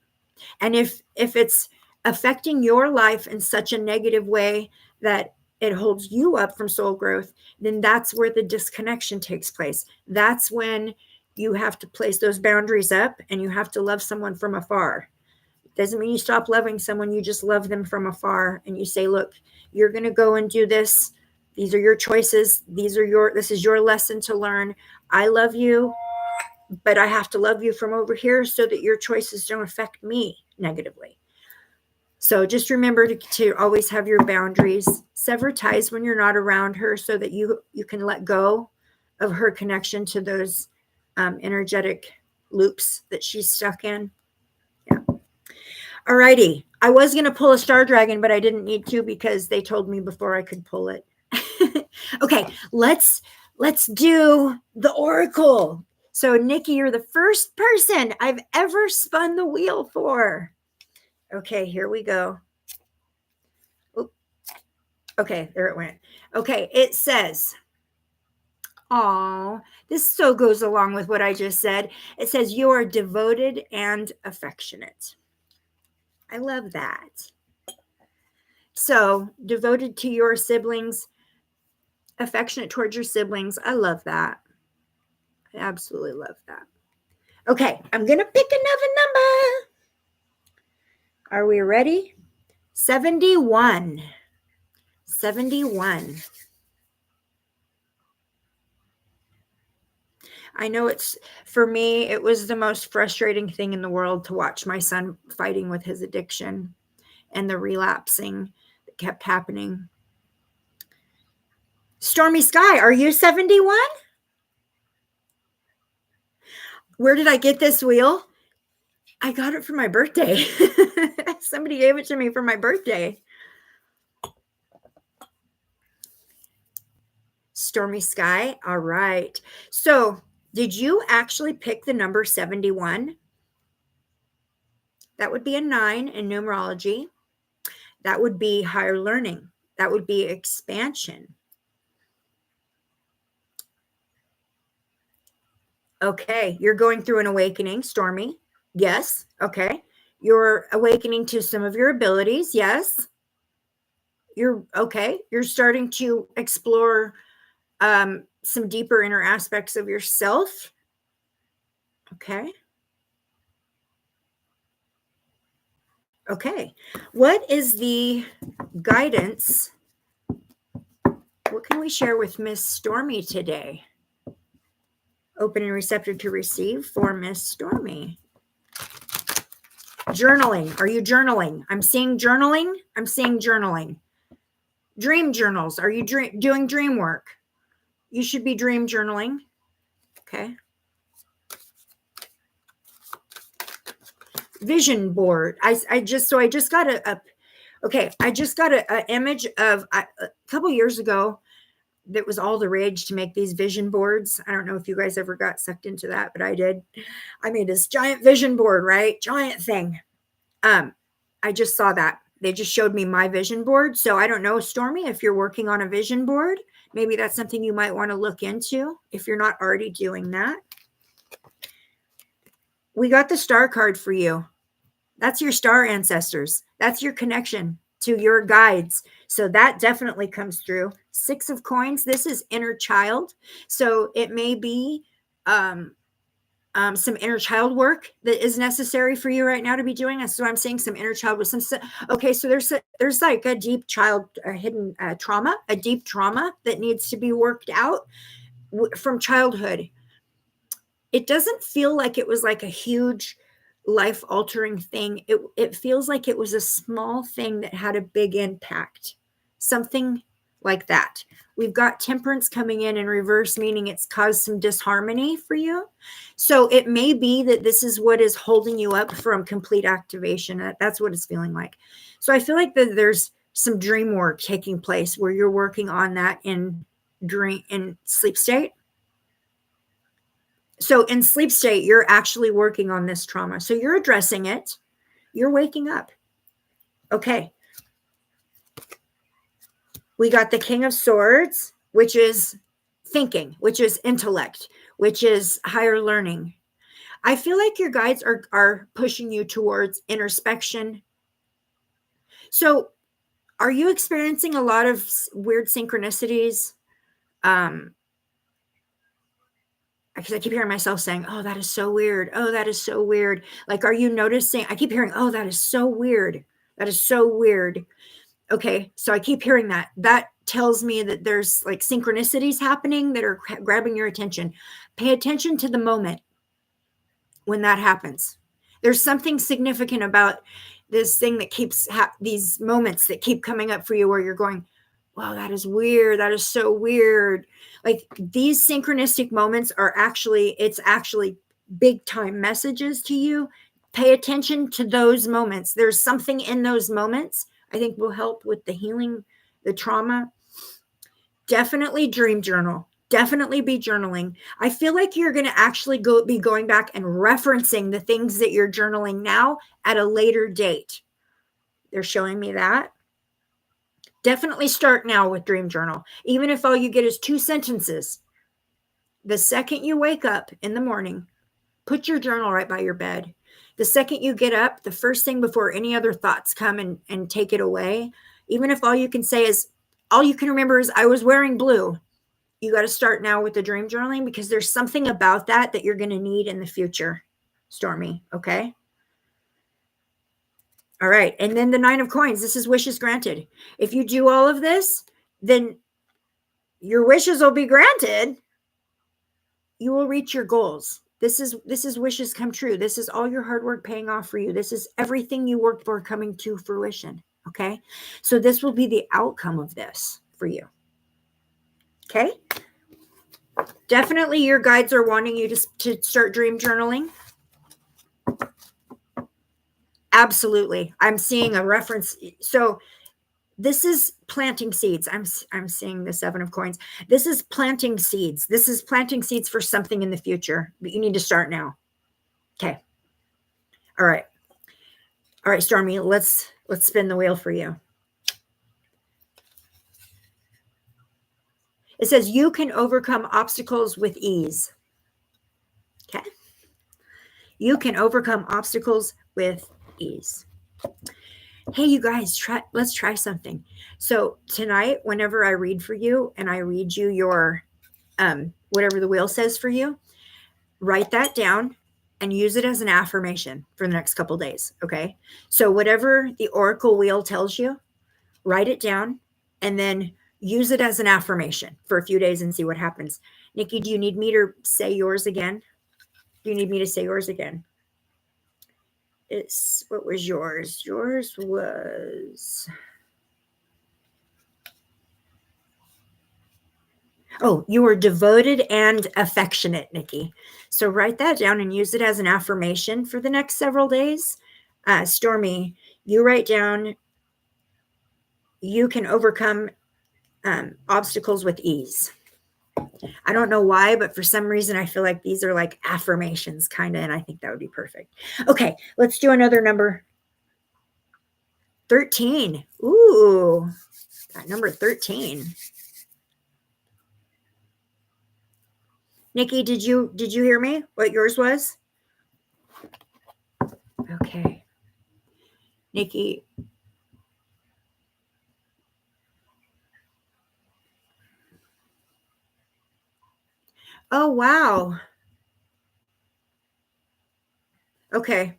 And if it's affecting your life in such a negative way that it holds you up from soul growth, then that's where the disconnection takes place. That's when you have to place those boundaries up, and you have to love someone from afar. Doesn't mean you stop loving someone. You just love them from afar, and you say, look, you're going to go and do this. These are your choices. This is your lesson to learn. I love you, but I have to love you from over here so that your choices don't affect me negatively. So just remember to always have your boundaries. Sever ties when you're not around her so that you can let go of her connection to those energetic loops that she's stuck in. Yeah. Alrighty. I was going to pull a star dragon, but I didn't need to because they told me before I could pull it. Okay, let's do the oracle. So Nikki, you're the first person I've ever spun the wheel for. Okay, here we go. Oop. Okay, there it went. Okay, it says, oh, this so goes along with what I just said. It says, you are devoted and affectionate. I love that. So, devoted to your siblings, affectionate towards your siblings. I love that. I absolutely love that. Okay, I'm going to pick another number. Are we ready? 71. 71. I know for me, it was the most frustrating thing in the world to watch my son fighting with his addiction and the relapsing that kept happening. Stormy Sky, are you 71? Where did I get this wheel? I got it for my birthday. Somebody gave it to me for my birthday. Stormy Sky. All right. So, did you actually pick the number 71? That would be a 9 in numerology. That would be higher learning. That would be expansion. Okay. You're going through an awakening, Stormy. Yes. Okay. You're awakening to some of your abilities. Yes. You're okay. You're starting to explore some deeper inner aspects of yourself. Okay. Okay. What is the guidance? What can we share with Miss Stormy today? Open and receptive to receive for Miss Stormy. Journaling. Are you journaling? I'm seeing journaling. I'm seeing journaling. Dream journals. Are you doing dream work? You should be dream journaling. Okay. Vision board. I just got I just got an image of a couple years ago. That was all the rage to make these vision boards. I don't know if you guys ever got sucked into that, but I did. I made this giant vision board, right? Giant thing. I just saw that. They just showed me my vision board. So I don't know, Stormy, if you're working on a vision board, maybe that's something you might want to look into if you're not already doing that. We got the star card for you. That's your star ancestors. That's your connection to your guides. So that definitely comes through. 6 of coins. This is inner child. So it may be some inner child work that is necessary for you right now to be doing. So I'm saying some inner child with some. Okay, so there's like a deep child hidden trauma, a deep trauma that needs to be worked out from childhood. It doesn't feel like it was like a huge life altering thing. It feels like it was a small thing that had a big impact. Something like that. We've got temperance coming in reverse, meaning it's caused some disharmony for you. So it may be that this is what is holding you up from complete activation. That's what it's feeling like. So I feel like that there's some dream work taking place where you're working on that in sleep state. So in sleep state, you're actually working on this trauma. So you're addressing it. You're waking up. Okay. We got the King of Swords, which is thinking, which is intellect, which is higher learning. I feel like your guides are pushing you towards introspection. So are you experiencing a lot of weird synchronicities? Because I keep hearing myself saying, oh, that is so weird. Oh, that is so weird. Like, are you noticing? I keep hearing, oh, that is so weird. That is so weird. Okay, so I keep hearing that. That tells me that there's like synchronicities happening that are grabbing your attention. Pay attention to the moment when that happens. There's something significant about this thing that keeps these moments that keep coming up for you where you're going, wow, that is weird. That is so weird. Like these synchronistic moments it's actually big time messages to you. Pay attention to those moments. There's something in those moments I think will help with the healing, the trauma. Definitely dream journal. Definitely be journaling. I feel like you're going to actually be going back and referencing the things that you're journaling now at a later date. They're showing me that. Definitely start now with dream journal. Even if all you get is 2 sentences. The second you wake up in the morning, put your journal right by your bed. The second you get up, the first thing before any other thoughts come and take it away, even if all you can remember is I was wearing blue. You got to start now with the dream journaling because there's something about that you're going to need in the future, Stormy. Okay. All right. And then the 9 of coins. This is wishes granted. If you do all of this, then your wishes will be granted. You will reach your goals. This is wishes come true. This is all your hard work paying off for you. This is everything you worked for coming to fruition. Okay. So this will be the outcome of this for you. Okay. Definitely your guides are wanting you to start dream journaling. Absolutely. I'm seeing a reference. So this is planting seeds. I'm seeing the 7 of coins. This is planting seeds. This is planting seeds for something in the future, but you need to start now. Okay. All right. All right, Stormy, let's spin the wheel for you. It says you can overcome obstacles with ease. Okay. You can overcome obstacles with ease. Hey, you guys, let's try something. So tonight, whenever I read for you and I read you your whatever the wheel says for you, write that down and use it as an affirmation for the next couple days. Okay. So whatever the oracle wheel tells you, write it down and then use it as an affirmation for a few days and see what happens. Nikki, do you need me to say yours again? Do you need me to say yours again? What was yours? Yours was, oh, you were devoted and affectionate, Nikki. So write that down and use it as an affirmation for the next several days. Stormy, you write down, you can overcome obstacles with ease. I don't know why, but for some reason, I feel like these are like affirmations kind of, and I think that would be perfect. Okay, let's do another number. 13. Ooh, that number 13. Nikki, did you hear me? What yours was? Okay. Nikki. Oh, wow. Okay.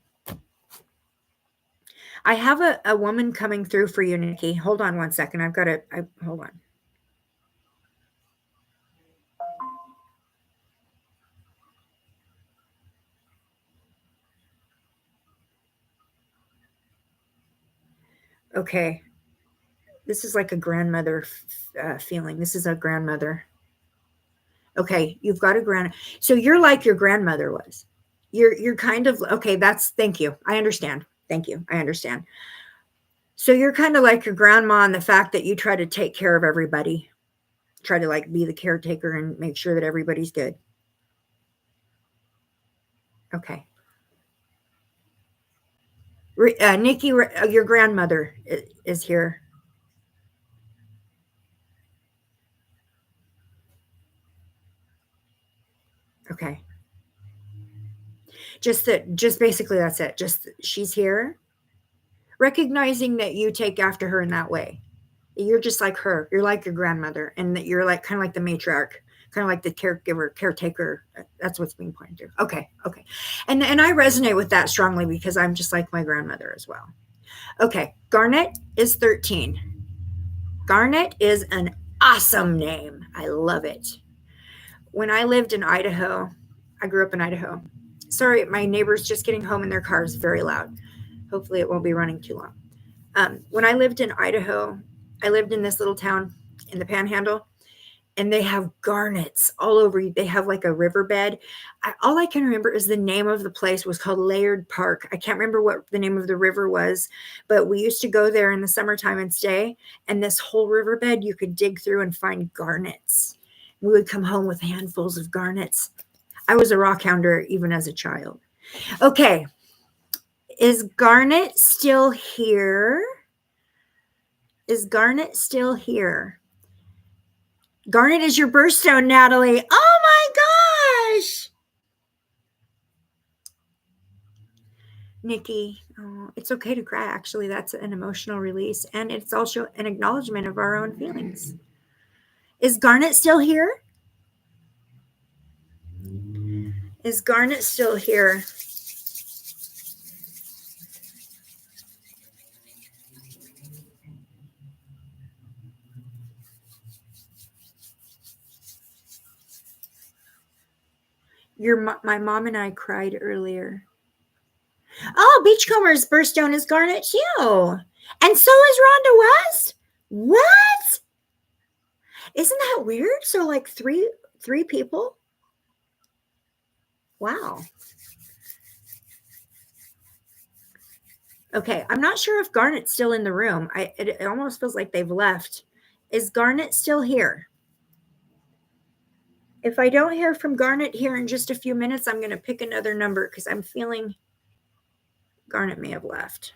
I have a woman coming through for you, Nikki. Hold on one second. Hold on. Okay. This is like a grandmother feeling. This is a grandmother. Okay, you've got a so you're like your grandmother was. You're kind of okay, thank you. I understand. Thank you. I understand. So you're kind of like your grandma in the fact that you try to take care of everybody. Try to like be the caretaker and make sure that everybody's good. Okay. Nikki, your grandmother is here. Okay. Just basically that's it. Just she's here. Recognizing that you take after her in that way. You're just like her. You're like your grandmother, and that you're like kind of like the matriarch, kind of like the caregiver, caretaker. That's what's being pointed to. Okay. And I resonate with that strongly because I'm just like my grandmother as well. Okay. Garnet is 13. Garnet is an awesome name. I love it. When I lived in Idaho, I grew up in Idaho. Sorry, my neighbor's just getting home and their car is very loud. Hopefully it won't be running too long. When I lived in Idaho, I lived in this little town in the Panhandle, and they have garnets all over. They have like a riverbed. All I can remember is the name of the place was called Laird Park. I can't remember what the name of the river was, but we used to go there in the summertime and stay. And this whole riverbed, you could dig through and find garnets. We would come home with handfuls of garnets. I was a rock hounder even as a child. Okay. Is Garnet still here? Is Garnet still here? Garnet is your birthstone, Natalie. Oh my gosh. Nikki, oh, it's okay to cry. Actually, that's an emotional release. And it's also an acknowledgement of our own feelings. Is Garnet still here? Is Garnet still here? My mom and I cried earlier. Oh, Beachcombers birthstone is Garnet too. And so is Rhonda West. What? Isn't that weird? So like three people? Wow. Okay, I'm not sure if Garnet's still in the room. It almost feels like they've left. Is Garnet still here? If I don't hear from Garnet here in just a few minutes, I'm going to pick another number because I'm feeling Garnet may have left.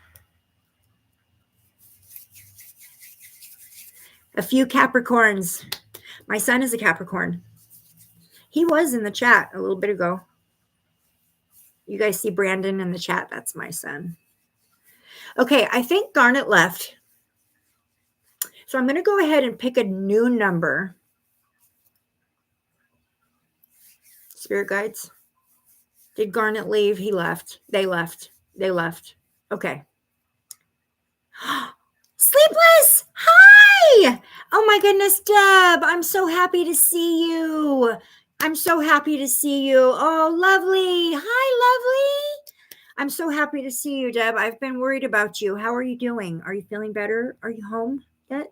A few Capricorns. My son is a Capricorn. He was in the chat a little bit ago. You guys see Brandon in the chat? That's my son. Okay, I think Garnet left. So I'm going to go ahead and pick a new number. Spirit guides. Did Garnet leave? He left. They left. Okay. Sleepless! Hi! Oh my goodness, Deb. I'm so happy to see you. Oh, lovely. Hi, lovely. I'm so happy to see you, Deb. I've been worried about you. How are you doing? Are you feeling better? Are you home yet?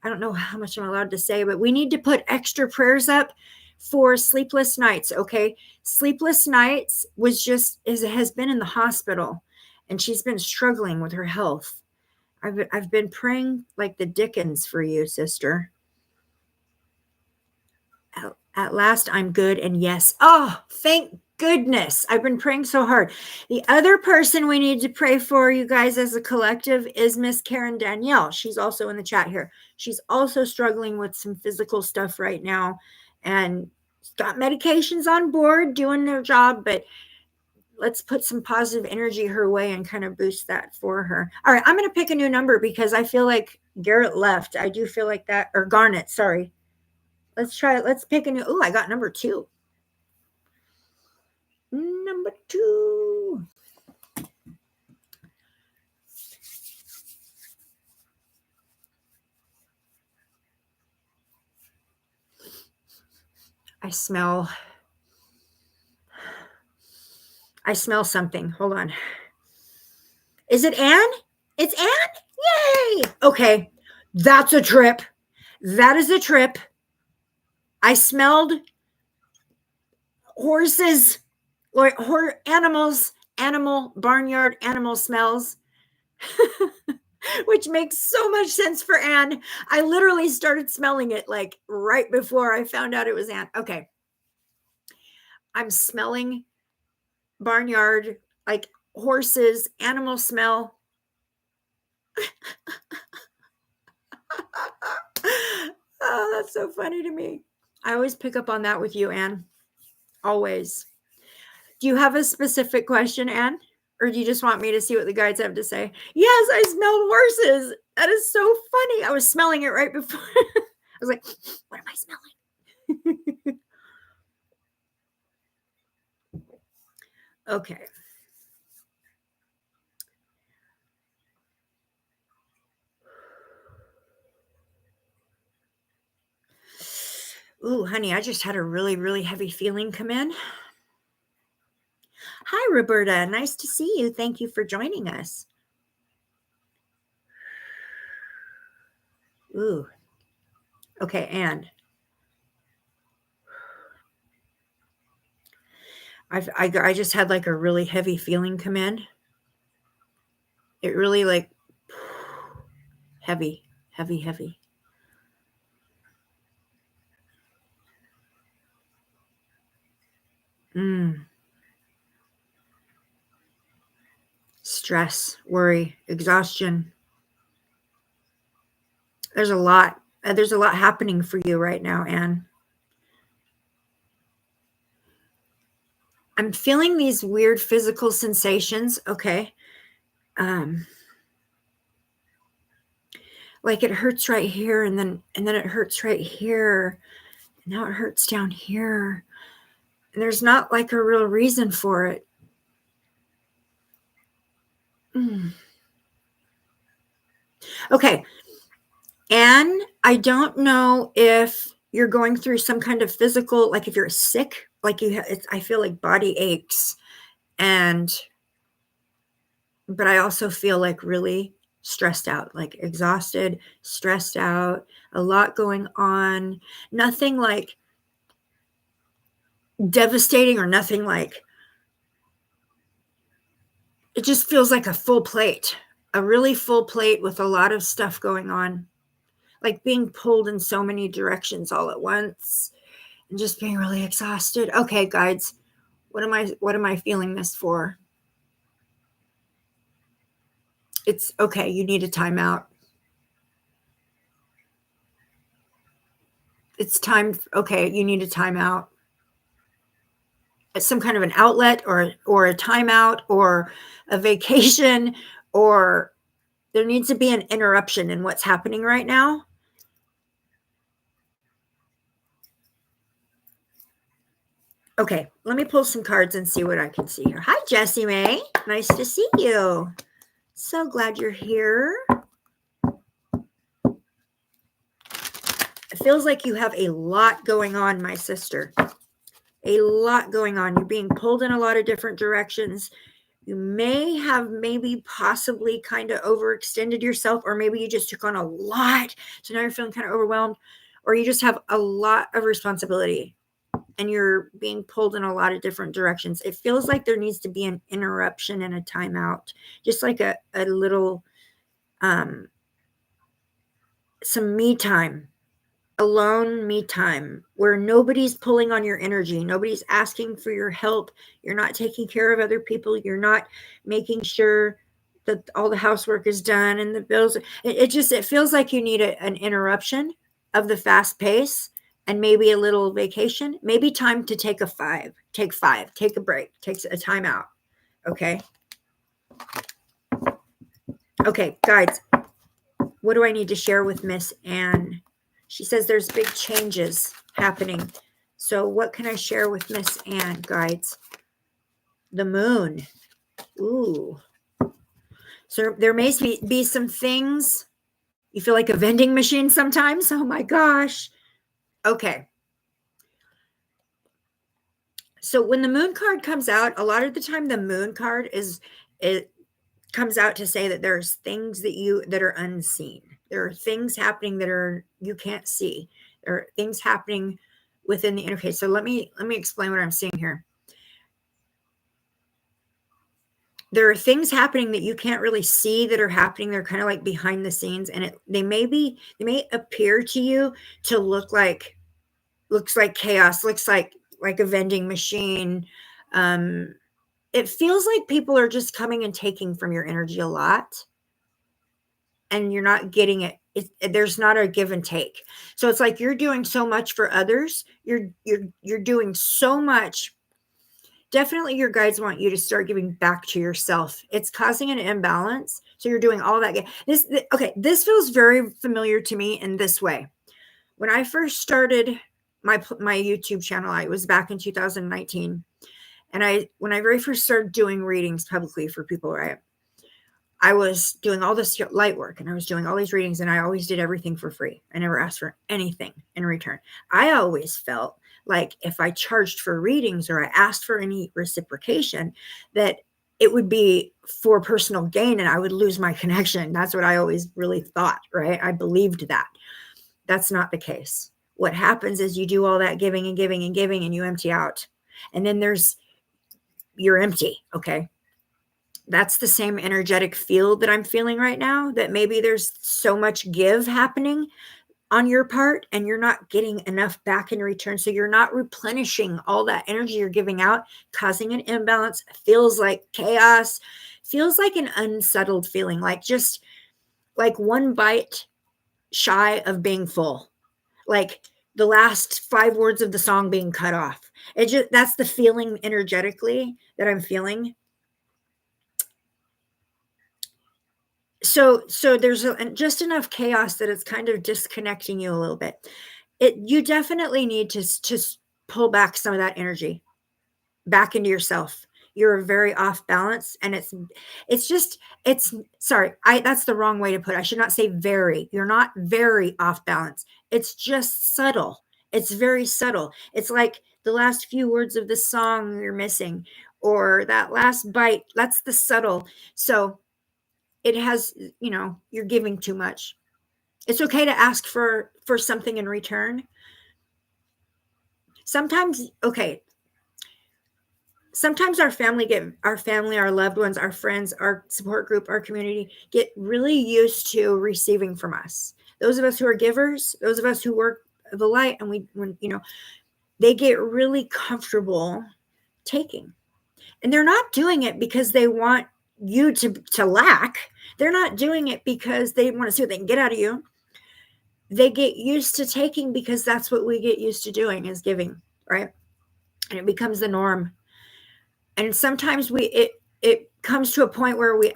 I don't know how much I'm allowed to say, but we need to put extra prayers up for Sleepless Nights, okay? Sleepless Nights has been in the hospital, and she's been struggling with her health. I've been praying like the Dickens for you, sister. At last, I'm good, and yes. Oh, thank goodness. I've been praying so hard. The other person we need to pray for, you guys, as a collective, is Miss Karen Danielle. She's also in the chat here. She's also struggling with some physical stuff right now, and got medications on board, doing their job, but let's put some positive energy her way and kind of boost that for her. All right, I'm going to pick a new number because I feel like Garrett left. I do feel like that, or Garnet, sorry. Let's try it. Let's pick a new. Oh, I got number 2. Number 2. I smell something. Hold on. Is it Anne? It's Anne? Yay! Okay. That's a trip. That is a trip. I smelled horses or barnyard animal smells, which makes so much sense for Anne. I literally started smelling it like right before I found out it was Anne. Okay. I'm smelling barnyard, like horses, animal smell. Oh, that's so funny to me. I always pick up on that with you, Anne. Always. Do you have a specific question, Anne? Or do you just want me to see what the guides have to say? Yes, I smelled horses. That is so funny. I was smelling it right before. I was like, what am I smelling? Okay. Ooh, honey, I just had a really, really heavy feeling come in. Hi, Roberta. Nice to see you. Thank you for joining us. Ooh. Okay, Anne. I just had like a really heavy feeling come in. It really like heavy. Stress, worry, exhaustion. There's a lot happening for you right now, Anne. I'm feeling these weird physical sensations. Okay. Like it hurts right here, and then it hurts right here. And now it hurts down here. And there's not like a real reason for it. Okay. And I don't know if you're going through some kind of physical, like if you're sick, like I feel like body aches, but I also feel like really stressed out, like exhausted, stressed out, a lot going on. Nothing like devastating or nothing like, it just feels like a full plate, a really full plate with a lot of stuff going on, like being pulled in so many directions all at once and just being really exhausted. Okay, guides, what am I feeling this for? It's okay. You need a timeout. It's time. Okay, you need a timeout. It's some kind of an outlet or a timeout or a vacation, or there needs to be an interruption in what's happening right now. Okay, let me pull some cards and see what I can see here. Hi, Jessie May. Nice to see you. So glad you're here. It feels like you have a lot going on, my sister. A lot going on. You're being pulled in a lot of different directions. You may have possibly kind of overextended yourself, or maybe you just took on a lot. So now you're feeling kind of overwhelmed, or you just have a lot of responsibility and you're being pulled in a lot of different directions. It feels like there needs to be an interruption and a timeout, just like a little, some me time, alone me time, where nobody's pulling on your energy. Nobody's asking for your help. You're not taking care of other people. You're not making sure that all the housework is done and the bills. It feels like you need an interruption of the fast pace, and maybe a little vacation, maybe time to take a take a break, take a time out. Okay. Okay, guys, what do I need to share with Miss Anne? She says there's big changes happening. So what can I share with Miss Anne, guides? The moon. Ooh. So there may be some things. You feel like a vending machine sometimes. Oh my gosh. Okay. So when the moon card comes out, a lot of the time the moon card it comes out to say that there's things that are unseen. There are things happening that you can't see. There are things happening within the interface. So let me explain what I'm seeing here. There are things happening that you can't really see that are happening. They're kind of like behind the scenes, and they may appear to you to looks like chaos, looks like a vending machine. It feels like people are just coming and taking from your energy a lot, and you're not getting it. There's not a give and take. So it's like you're doing so much for others. You're doing so much. Definitely your guides want you to start giving back to yourself. It's causing an imbalance. So you're doing all that. This feels very familiar to me in this way. When I first started my YouTube channel, it was back in 2019. And when I very first started doing readings publicly for people, right, I was doing all this light work and I was doing all these readings, and I always did everything for free. I never asked for anything in return. I always felt like if I charged for readings or I asked for any reciprocation, that it would be for personal gain and I would lose my connection. That's what I always really thought, right? I believed that. That's not the case. What happens is you do all that giving and giving and giving, and you empty out. And then you're empty, okay? That's the same energetic field that I'm feeling right now, that maybe there's so much give happening on your part and you're not getting enough back in return. So you're not replenishing all that energy you're giving out, causing an imbalance. Feels like chaos, feels like an unsettled feeling, like just like one bite shy of being full, like the last 5 words of the song being cut off. That's the feeling energetically that I'm feeling. So there's just enough chaos that it's kind of disconnecting you a little bit. You definitely need to pull back some of that energy back into yourself. You're very off balance, and sorry, that's the wrong way to put it. I should not say very. You're not very off balance. It's just subtle. It's very subtle. It's like the last few words of the song you're missing, or that last bite. That's the subtle. So it has, you're giving too much. It's okay to ask for something in return. Sometimes our family, our loved ones, our friends, our support group, our community get really used to receiving from us. Those of us who are givers, those of us who work the light, and they get really comfortable taking. And they're not doing it because they want you to lack. They're not doing it because they want to see what they can get out of you. They get used to taking because that's what we get used to doing, is giving, right? And it becomes the norm. And sometimes it comes to a point where we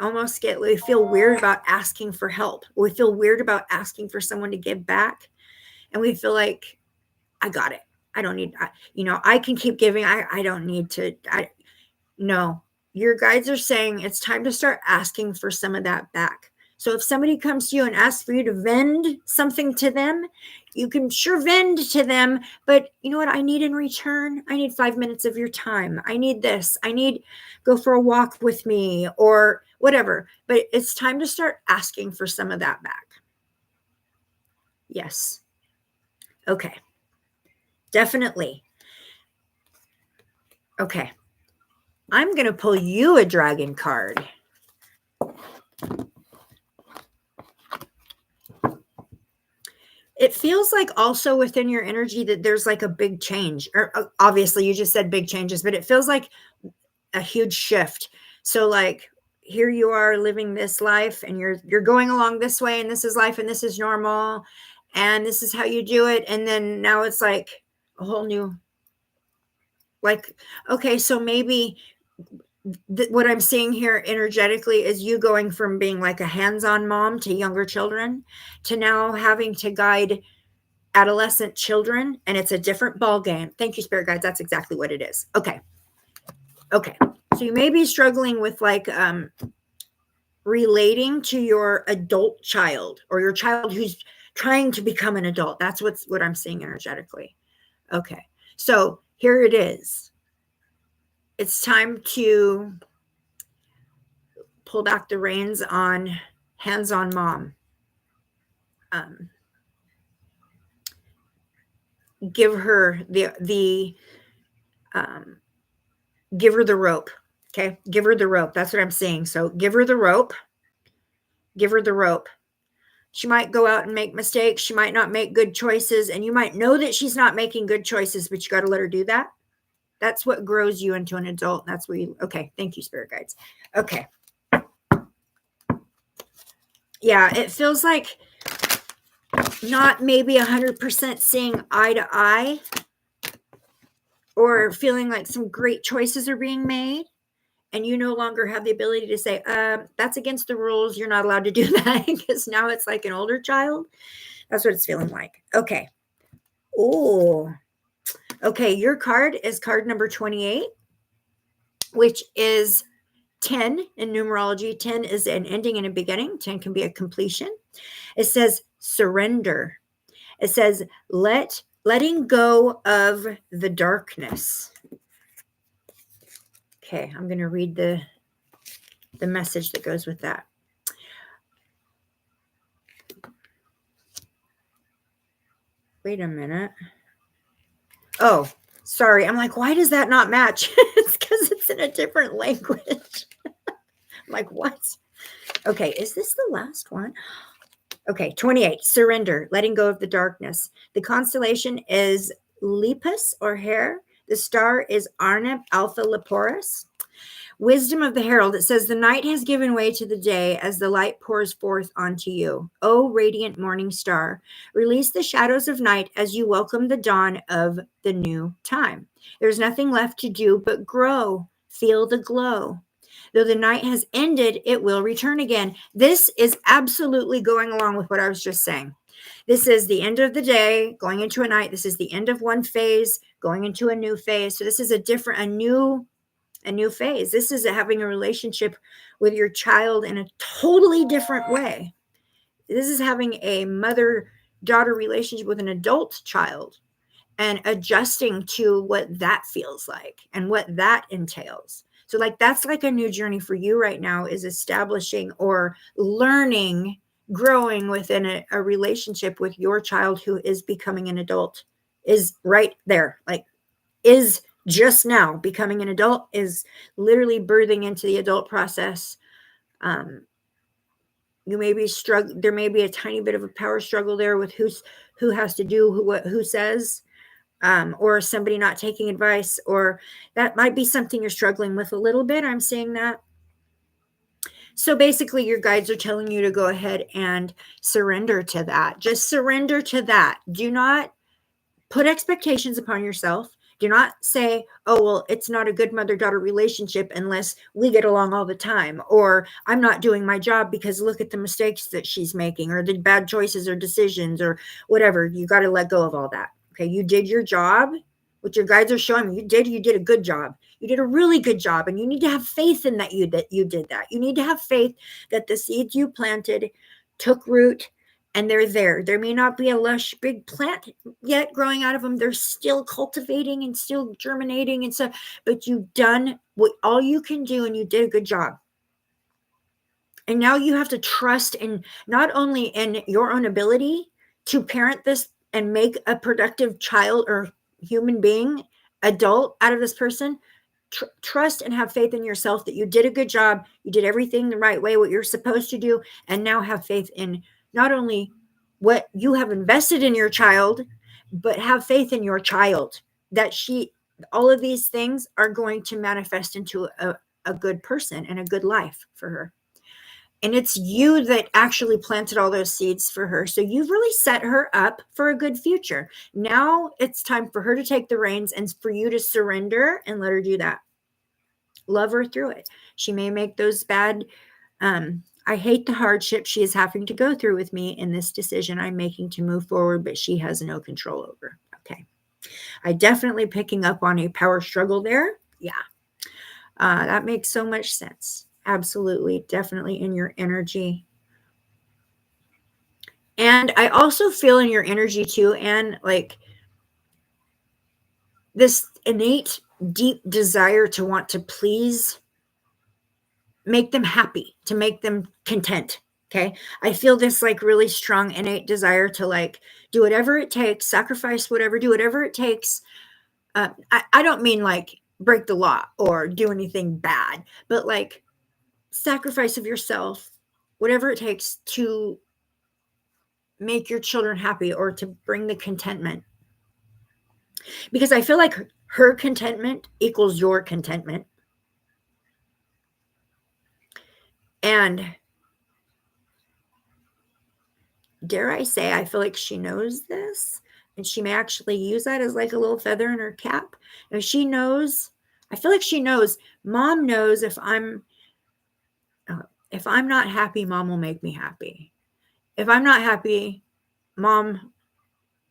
feel weird about asking for help. We feel weird about asking for someone to give back. And we feel like, I got it. I don't need, I can keep giving. I don't need to. No, your guides are saying it's time to start asking for some of that back. So if somebody comes to you and asks for you to vend something to them, you can sure vend to them, but you know what I need in return? I need 5 minutes of your time. I need this. I need go for a walk with me or whatever. But it's time to start asking for some of that back. Yes. Okay. Definitely. Okay. I'm going to pull you a dragon card. It feels like also within your energy that there's like a big change. Or obviously you just said big changes, but it feels like a huge shift. So like here you are living this life and you're going along this way, and this is life and this is normal and this is how you do it. And then now it's like a whole new, like, okay, so maybe what I'm seeing here energetically is you going from being like a hands-on mom to younger children to now having to guide adolescent children, and it's a different ball game. Thank you, spirit guides. That's exactly what it is. Okay. So you may be struggling with like relating to your adult child or your child who's trying to become an adult. That's what I'm seeing energetically. Okay. So here it is. It's time to pull back the reins on hands-on mom. Give her give her the rope. Okay. Give her the rope. That's what I'm saying. So give her the rope. Give her the rope. She might go out and make mistakes. She might not make good choices. And you might know that she's not making good choices, but you got to let her do that. That's what grows you into an adult. That's what okay. Thank you, spirit guides. Okay. Yeah. It feels like not maybe 100% seeing eye to eye, or feeling like some great choices are being made. And you no longer have the ability to say, that's against the rules. You're not allowed to do that, because now it's like an older child. That's what it's feeling like. Okay. Oh, okay. Your card is card number 28, which is 10 in numerology. 10 is an ending and a beginning. 10 can be a completion. It says surrender. It says letting go of the darkness. Okay, I'm going to read the message that goes with that. Wait a minute. Oh, sorry. I'm like, why does that not match? It's because it's in a different language. I'm like, what? Okay, is this the last one? Okay, 28, surrender, letting go of the darkness. The constellation is Lepus or Hare. The star is Arnab Alpha Leporis. Wisdom of the Herald. It says, the night has given way to the day as the light pours forth onto you. O radiant morning star, release the shadows of night as you welcome the dawn of the new time. There's nothing left to do but grow. Feel the glow. Though the night has ended, it will return again. This is absolutely going along with what I was just saying. This is the end of the day, going into a night. This is the end of one phase, going into a new phase. So this is a new phase. This is having a relationship with your child in a totally different way. This is having a mother-daughter relationship with an adult child. and adjusting to what that feels like and what that entails. So like that's like a new journey for you right now, is establishing or learning, growing within a relationship with your child who is becoming an adult, is right there, like is just now becoming an adult, is literally birthing into the adult process. You may be there may be a tiny bit of a power struggle there with who has to do who says, or somebody not taking advice, or that might be something you're struggling with a little bit. I'm saying that. So basically, your guides are telling you to go ahead and surrender to that. Just surrender to that. Do not put expectations upon yourself. Do not say, oh, well, it's not a good mother-daughter relationship unless we get along all the time, or I'm not doing my job because look at the mistakes that she's making, or the bad choices or decisions or whatever. You got to let go of all that. Okay, you did your job. What your guides are showing you did a good job. You did a really good job, and you need to have faith in that you did that. You need to have faith that the seeds you planted took root, and they're there. There may not be a lush big plant yet growing out of them. They're still cultivating and still germinating and stuff, but you've done what all you can do, and you did a good job. And now you have to trust in not only in your own ability to parent this and make a productive child or human being, adult out of this person. Trust and have faith in yourself that you did a good job. You did everything the right way, what you're supposed to do. And now have faith in not only what you have invested in your child, but have faith in your child that all of these things are going to manifest into a good person and a good life for her. And it's you that actually planted all those seeds for her. So you've really set her up for a good future. Now it's time for her to take the reins and for you to surrender and let her do that. Love her through it. She may make those bad, I hate the hardship she is having to go through with me in this decision I'm making to move forward, but she has no control over. Okay. I definitely picking up on a power struggle there. Yeah. That makes so much sense. Absolutely. Definitely in your energy. And I also feel in your energy too, and like this innate, deep desire to want to please, make them happy, to make them content. Okay. I feel this like really strong innate desire to like do whatever it takes, sacrifice whatever, do whatever it takes. I don't mean like break the law or do anything bad, but like sacrifice of yourself, whatever it takes to make your children happy or to bring the contentment. Because I feel like her contentment equals your contentment. And dare I say, I feel like she knows this, and she may actually use that as like a little feather in her cap. And she knows, I feel like she knows, mom knows if I'm not happy, mom will make me happy. If I'm not happy, mom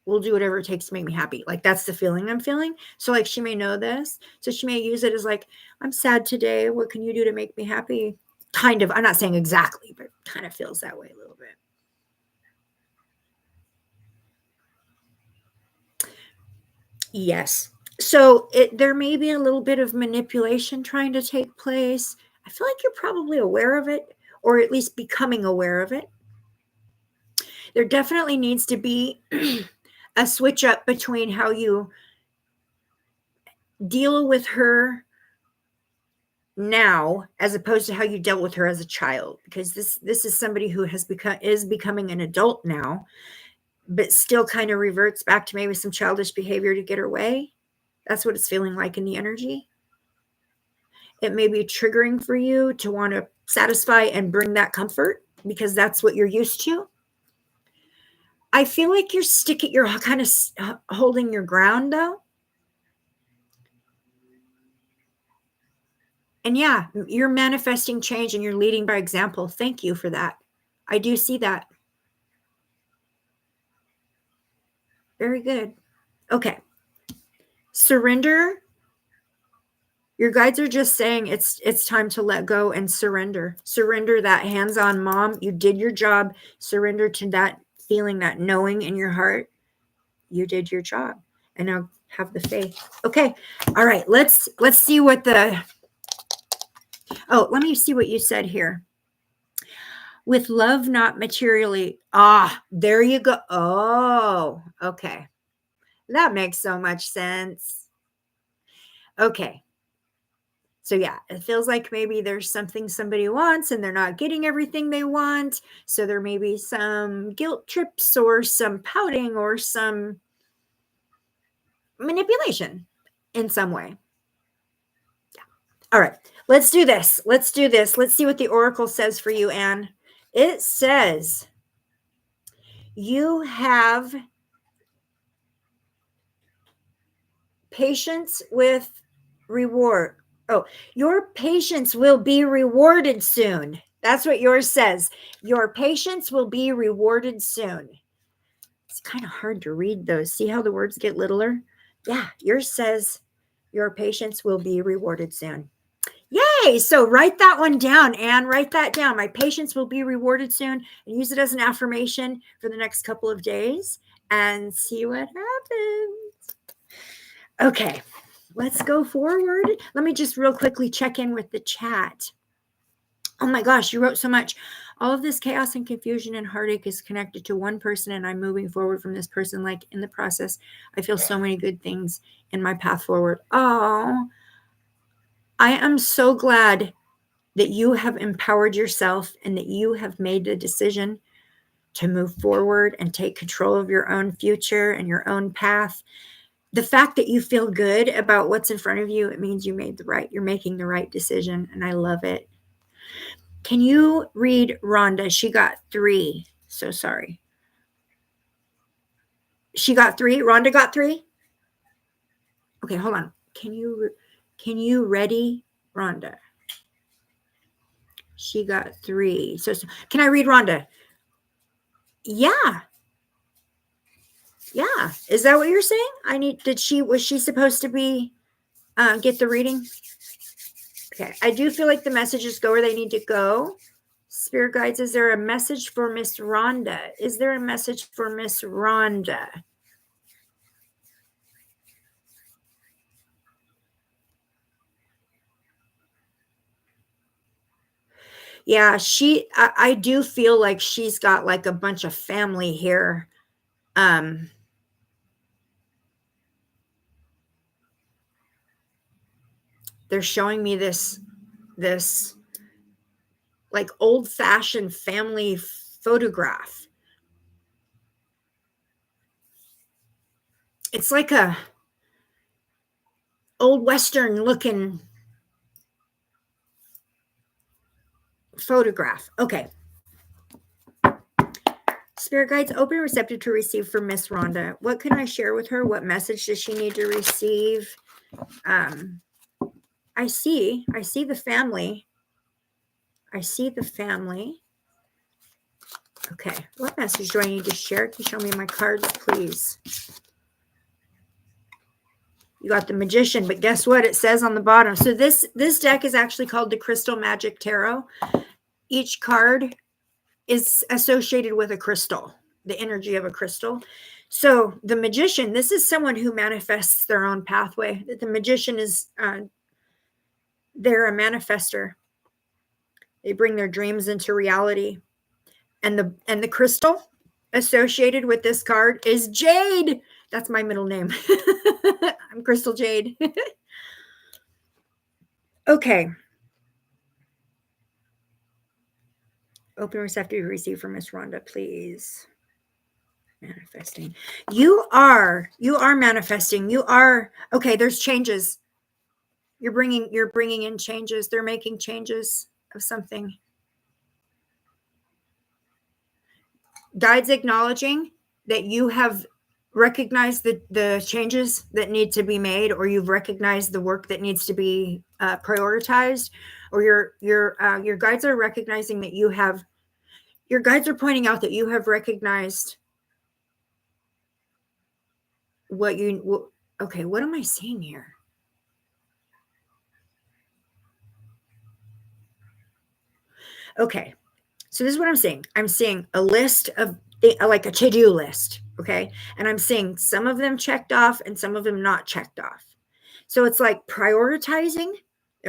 will do whatever it takes to make me happy. Like that's the feeling I'm feeling. So like she may know this. So she may use it as like, I'm sad today. What can you do to make me happy? Kind of, I'm not saying exactly, but kind of feels that way a little bit. Yes. So there may be a little bit of manipulation trying to take place. I feel like you're probably aware of it, or at least becoming aware of it. There definitely needs to be a switch up between how you deal with her now as opposed to how you dealt with her as a child, because this is somebody who is becoming an adult now, but still kind of reverts back to maybe some childish behavior to get her way. That's what it's feeling like in the energy. It may be triggering for you to want to satisfy and bring that comfort because that's what you're used to. I feel like you're kind of holding your ground though. And yeah, you're manifesting change and you're leading by example. Thank you for that. I do see that. Very good. Okay. Surrender. Your guides are just saying it's time to let go and surrender. Surrender that hands-on mom. You did your job. Surrender to that feeling, that knowing in your heart. You did your job. And now have the faith. Okay. All right. Let's see what let me see what you said here. With love, not materially. Ah, there you go. Oh, okay. That makes so much sense. Okay. So yeah, it feels like maybe there's something somebody wants and they're not getting everything they want. So there may be some guilt trips or some pouting or some manipulation in some way. Yeah. All right, let's do this. Let's do this. Let's see what the oracle says for you, Anne. It says you have patience with reward. Oh, your patience will be rewarded soon. That's what yours says. Your patience will be rewarded soon. It's kind of hard to read those. See how the words get littler? Yeah, yours says your patience will be rewarded soon. Yay! So write that one down, Anne. Write that down. My patience will be rewarded soon, and use it as an affirmation for the next couple of days and see what happens. Okay, let's go forward. Let me just real quickly check in with the chat. Oh my gosh, you wrote so much. All of this chaos and confusion and heartache is connected to one person, and I'm moving forward from this person. Like in the process, I feel so many good things in my path forward. Oh, I am so glad that you have empowered yourself and that you have made the decision to move forward and take control of your own future and your own path. The fact that you feel good about what's in front of you, it means you're making the right decision. And I love it. Can you read Rhonda? She got 3. So sorry. She got 3. Rhonda got 3. Okay, hold on. Can you ready Rhonda? She got 3. So can I read Rhonda? Yeah. Yeah. Is that what you're saying? Was she supposed to be get the reading? Okay. I do feel like the messages go where they need to go. Spirit guides, is there a message for Miss Rhonda? Is there a message for Miss Rhonda? Yeah, I do feel like she's got like a bunch of family here. They're showing me this like old-fashioned family photograph. It's like a old Western looking photograph. Okay. Spirit guides, open and receptive to receive from Miss Rhonda. What can I share with her? What message does she need to receive? I see the family. I see the family. Okay. What message do I need to share? Can you show me my cards, please? You got the Magician, but guess what? It says on the bottom. So this deck is actually called the Crystal Magic Tarot. Each card is associated with a crystal, the energy of a crystal. So the Magician, this is someone who manifests their own pathway. The Magician is, they're a manifester. They bring their dreams into reality. And the crystal associated with this card is Jade. That's my middle name. I'm Crystal Jade. Okay. Open receptive to receive from Miss Rhonda, please. Manifesting. You are manifesting. You are okay. There's changes. You're bringing in changes. They're making changes of something. Guides acknowledging that you have recognized the changes that need to be made, or you've recognized the work that needs to be prioritized, or your guides are recognizing that your guides are pointing out that you have recognized okay, what am I seeing here? Okay, so this is what I'm seeing. I'm seeing a list of like a to-do list, Okay. And I'm seeing some of them checked off and some of them not checked off. So it's like prioritizing.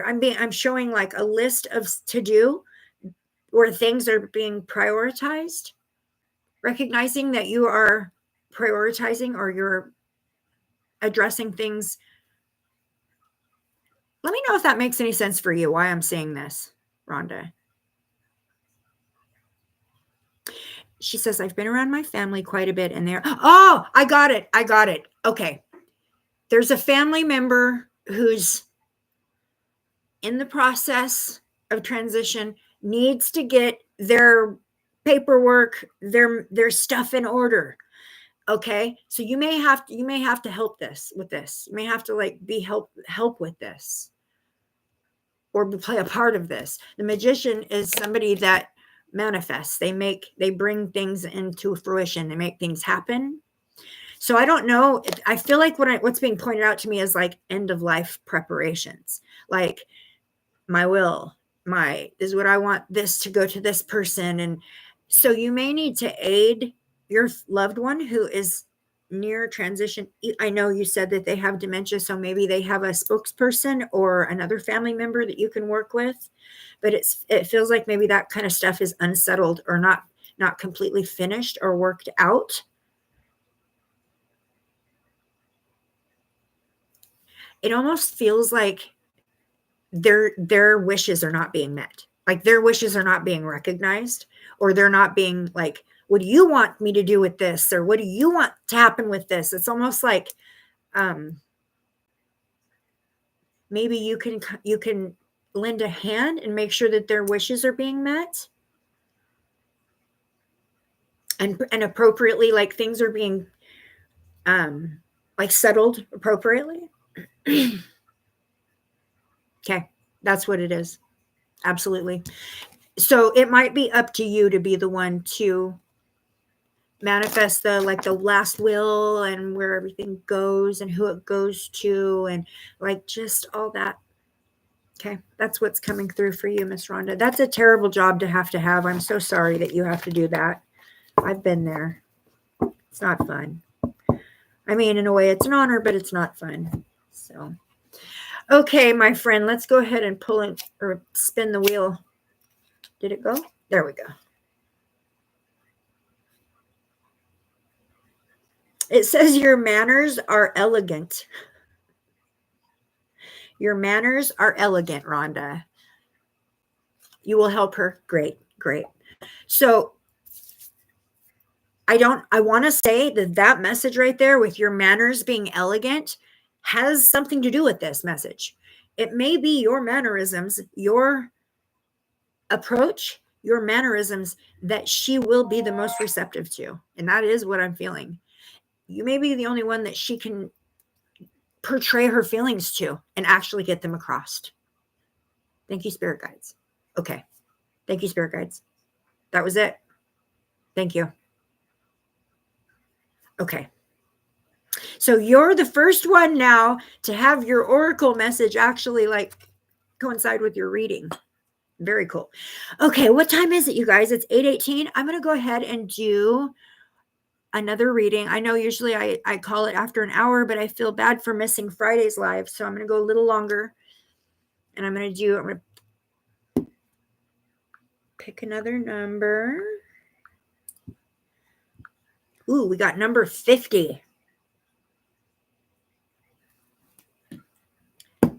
I'm showing like a list of to do where things are being prioritized, recognizing that you are prioritizing or you're addressing things. Let me know if that makes any sense for you, why I'm saying this, Rhonda. She says, I've been around my family quite a bit and oh, I got it. Okay. There's a family member who's in the process of transition, needs to get their paperwork, their stuff in order. Okay. So you may have to help with this. You may have to like help with this or play a part of this. The magician is somebody that manifests. They bring things into fruition. They make things happen. So I don't know. I feel like what's being pointed out to me is like end of life preparations. Like my will, this is what I want this to go to this person. And so you may need to aid your loved one who is near transition. I know you said that they have dementia, so maybe they have a spokesperson or another family member that you can work with, but it feels like maybe that kind of stuff is unsettled or not completely finished or worked out. It almost feels like their wishes are not being met. Like their wishes are not being recognized, or they're not being like, what do you want me to do with this? Or what do you want to happen with this? It's almost like maybe you can lend a hand and make sure that their wishes are being met. And appropriately, like things are being like settled appropriately. Okay, that's what it is. Absolutely. So it might be up to you to be the one to manifest the last will and where everything goes and who it goes to and like just all that. Okay, that's what's coming through for you, Miss Rhonda. That's a terrible job to have. I'm so sorry that you have to do that. I've been there. It's not fun. I mean, in a way it's an honor, but it's not fun. So okay, my friend, let's go ahead and pull it or spin the wheel. Did it go? There we go. It says your manners are elegant. Your manners are elegant, Rhonda. You will help her. Great. So I want to say that message right there with your manners being elegant has something to do with this message. It may be your mannerisms, your approach, your mannerisms that she will be the most receptive to. And that is what I'm feeling. You may be the only one that she can portray her feelings to and actually get them across. Thank you, spirit guides. Okay. Thank you, spirit guides. That was it. Thank you. Okay. So you're the first one now to have your oracle message actually like coincide with your reading. Very cool. Okay. What time is it, you guys? It's 8:18. I'm going to go ahead and do another reading. I know usually I call it after an hour, but I feel bad for missing Friday's live. So I'm going to go a little longer and I'm going to pick another number. Ooh, we got number 50.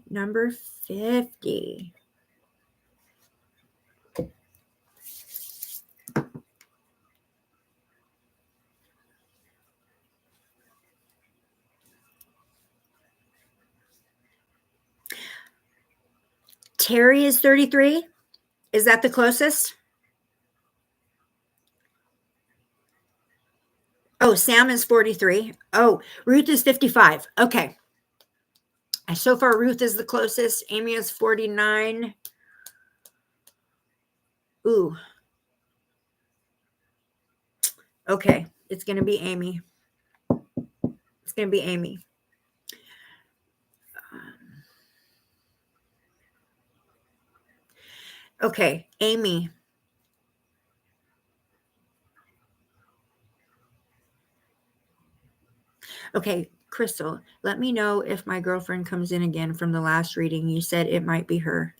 Number 50. Terry is 33. Is that the closest? Oh, Sam is 43. Oh, Ruth is 55. Okay. So far, Ruth is the closest. Amy is 49. Ooh. Okay. It's going to be Amy. It's going to be Amy. Okay. Amy. Okay, Crystal, let me know if my girlfriend comes in again from the last reading. You said it might be her.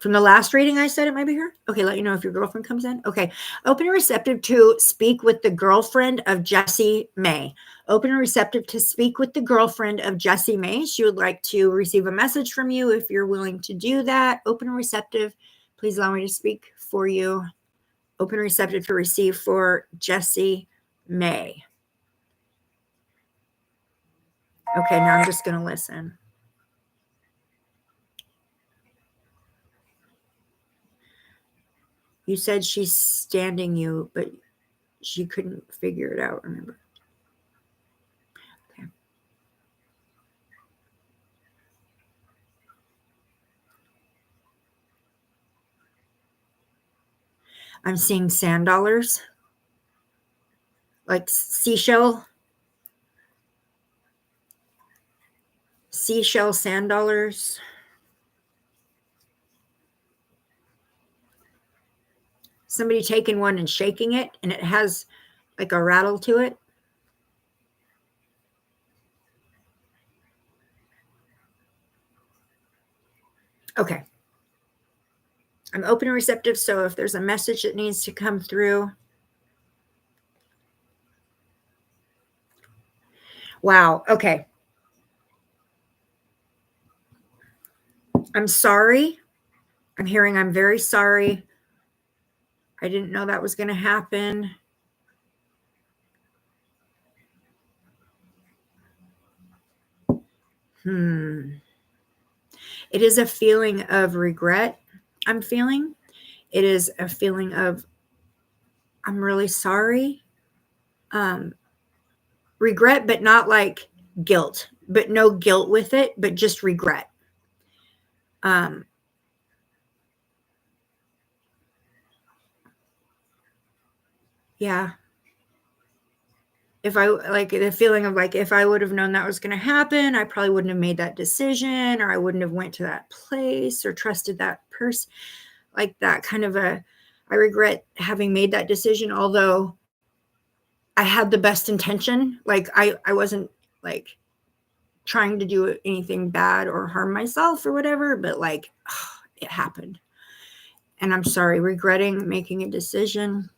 From the last reading, I said it might be her. Okay, let you know if your girlfriend comes in. Okay, open and receptive to speak with the girlfriend of Jessie May. Open and receptive to speak with the girlfriend of Jessie May. She would like to receive a message from you if you're willing to do that. Open and receptive. Please allow me to speak for you. Open and receptive to receive for Jessie May. Okay, now I'm just going to listen. You said she's standing you, but she couldn't figure it out, remember? Okay. I'm seeing sand dollars, like seashell sand dollars. Somebody taking one and shaking it, and it has like a rattle to it. Okay. I'm open and receptive, so if there's a message that needs to come through. Wow. Okay. I'm sorry. I'm hearing I'm very sorry. I didn't know that was going to happen. It is a feeling of regret I'm feeling. It is a feeling of, I'm really sorry. Regret, but not like guilt, but no guilt with it, but just regret. Yeah. If I like the feeling of like, if I would have known that was going to happen, I probably wouldn't have made that decision, or I wouldn't have went to that place or trusted that person. Like that kind of I regret having made that decision, although I had the best intention. Like I wasn't like trying to do anything bad or harm myself or whatever, but like it happened. And I'm sorry, regretting making a decision.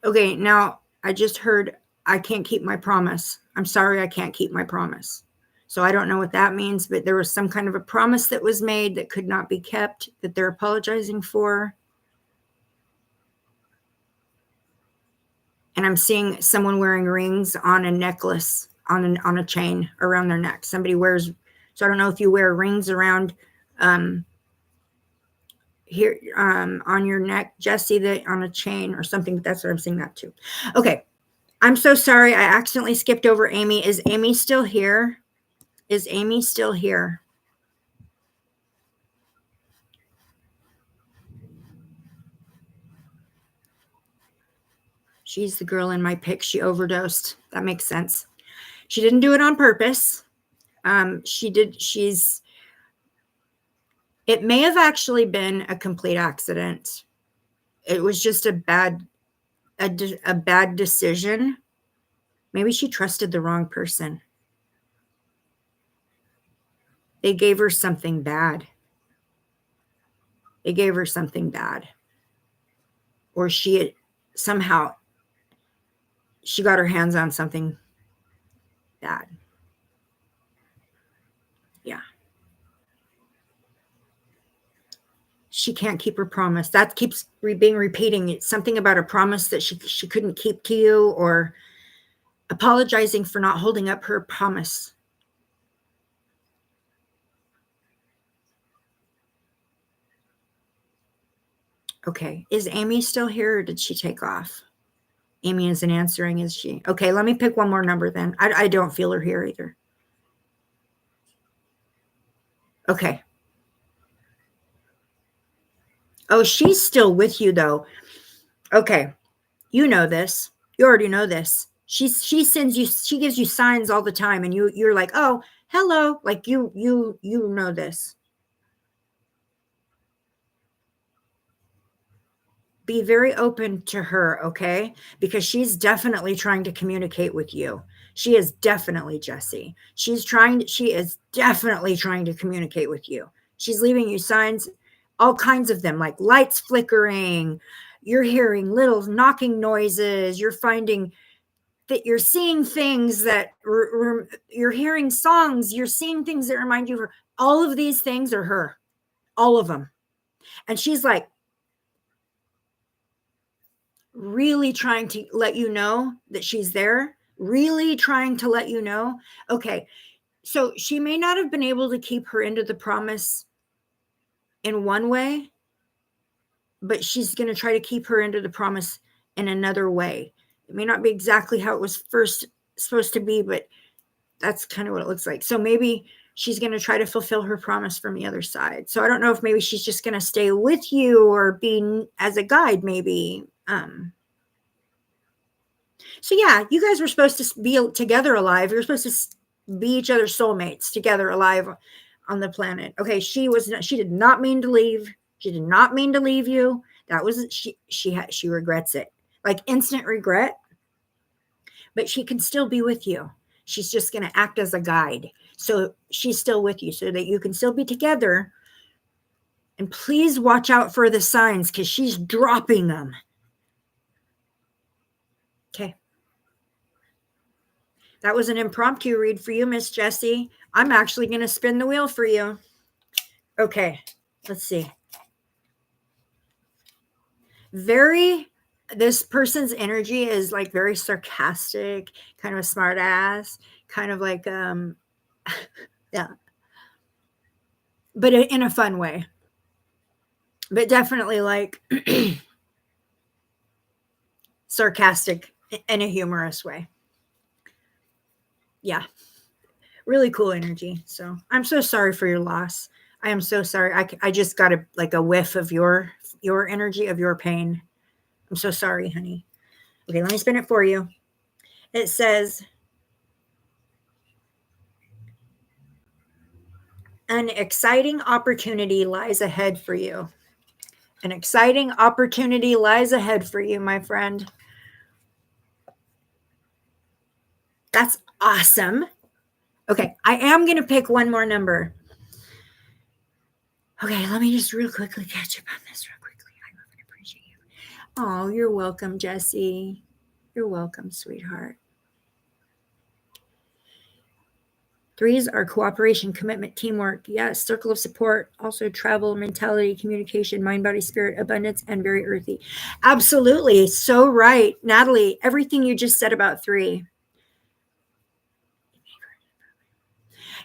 Okay, now I just heard I can't keep my promise. I'm sorry, I can't keep my promise. So I don't know what that means, but there was some kind of a promise that was made that could not be kept, that they're apologizing for. And I'm seeing someone wearing rings on a necklace, on a chain around their neck. Somebody wears, so I don't know if you wear rings around here on your neck, Jessie, that on a chain or something. That's what I'm seeing that too. Okay. I'm so sorry. I accidentally skipped over Amy. Is Amy still here? Is Amy still here? She's the girl in my pic. She overdosed. That makes sense. She didn't do it on purpose. It may have actually been a complete accident. It was just a bad decision. Maybe she trusted the wrong person. They gave her something bad. Or she got her hands on something bad. Yeah. She can't keep her promise. That keeps being repeating. It's something about a promise that she couldn't keep to you, or apologizing for not holding up her promise. Okay. Is Amy still here, or did she take off? Amy isn't answering, is she? Okay, let me pick one more number then. I don't feel her here either. Okay. Oh, she's still with you though. Okay. You know this. You already know this. She gives you signs all the time, and you're like, oh, hello. Like you know this. Be very open to her, okay? Because she's definitely trying to communicate with you. She is definitely, Jesse. She is definitely trying to communicate with you. She's leaving you signs, all kinds of them, like lights flickering. You're hearing little knocking noises. You're finding that you're seeing things that you're hearing songs. You're seeing things that remind you of her. All of these things are her, all of them. And she's like, really trying to let you know that she's there, really trying to let you know. Okay, so she may not have been able to keep her end of the promise in one way, but she's going to try to keep her end of the promise in another way. It may not be exactly how it was first supposed to be, but that's kind of what it looks like. So maybe she's going to try to fulfill her promise from the other side. So I don't know if maybe she's just going to stay with you or be as a guide, maybe. So yeah, you guys were supposed to be together alive. You're supposed to be each other's soulmates together alive on the planet. Okay, she did not mean to leave. She did not mean to leave you. That was she regrets it. Like instant regret. But she can still be with you. She's just going to act as a guide. So she's still with you so that you can still be together. And please watch out for the signs because she's dropping them. Okay. That was an impromptu read for you, Miss Jessie. I'm actually going to spin the wheel for you. Okay, let's see. This person's energy is like very sarcastic, kind of a smart ass, kind of like, yeah. But in a fun way. But definitely like sarcastic in a humorous way. Yeah. Really cool energy. So I'm so sorry for your loss. I am so sorry. I just got a whiff of your energy, of your pain. I'm so sorry, honey. Okay, let me spin it for you. It says, an exciting opportunity lies ahead for you. An exciting opportunity lies ahead for you, my friend. That's awesome. Okay, I am going to pick one more number. Okay, let me just real quickly catch up on this real quickly. I love and appreciate you. Oh, you're welcome, Jessie. You're welcome, sweetheart. 3s are cooperation, commitment, teamwork. Yes, circle of support. Also travel, mentality, communication, mind, body, spirit, abundance, and very earthy. Absolutely. So right. Natalie, everything you just said about 3.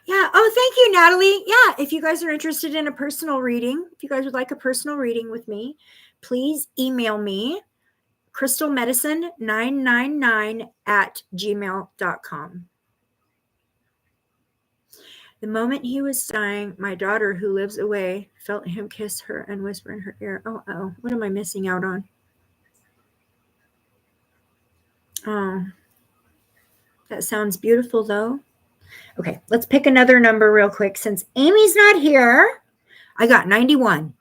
Yeah. Oh, thank you, Natalie. Yeah. If you guys are interested in a personal reading, if you guys would like a personal reading with me, please email me, crystalmedicine999@gmail.com. The moment he was dying, my daughter, who lives away, felt him kiss her and whisper in her ear. Oh, what am I missing out on? Oh, that sounds beautiful, though. Okay, let's pick another number real quick. Since Amy's not here, I got 91.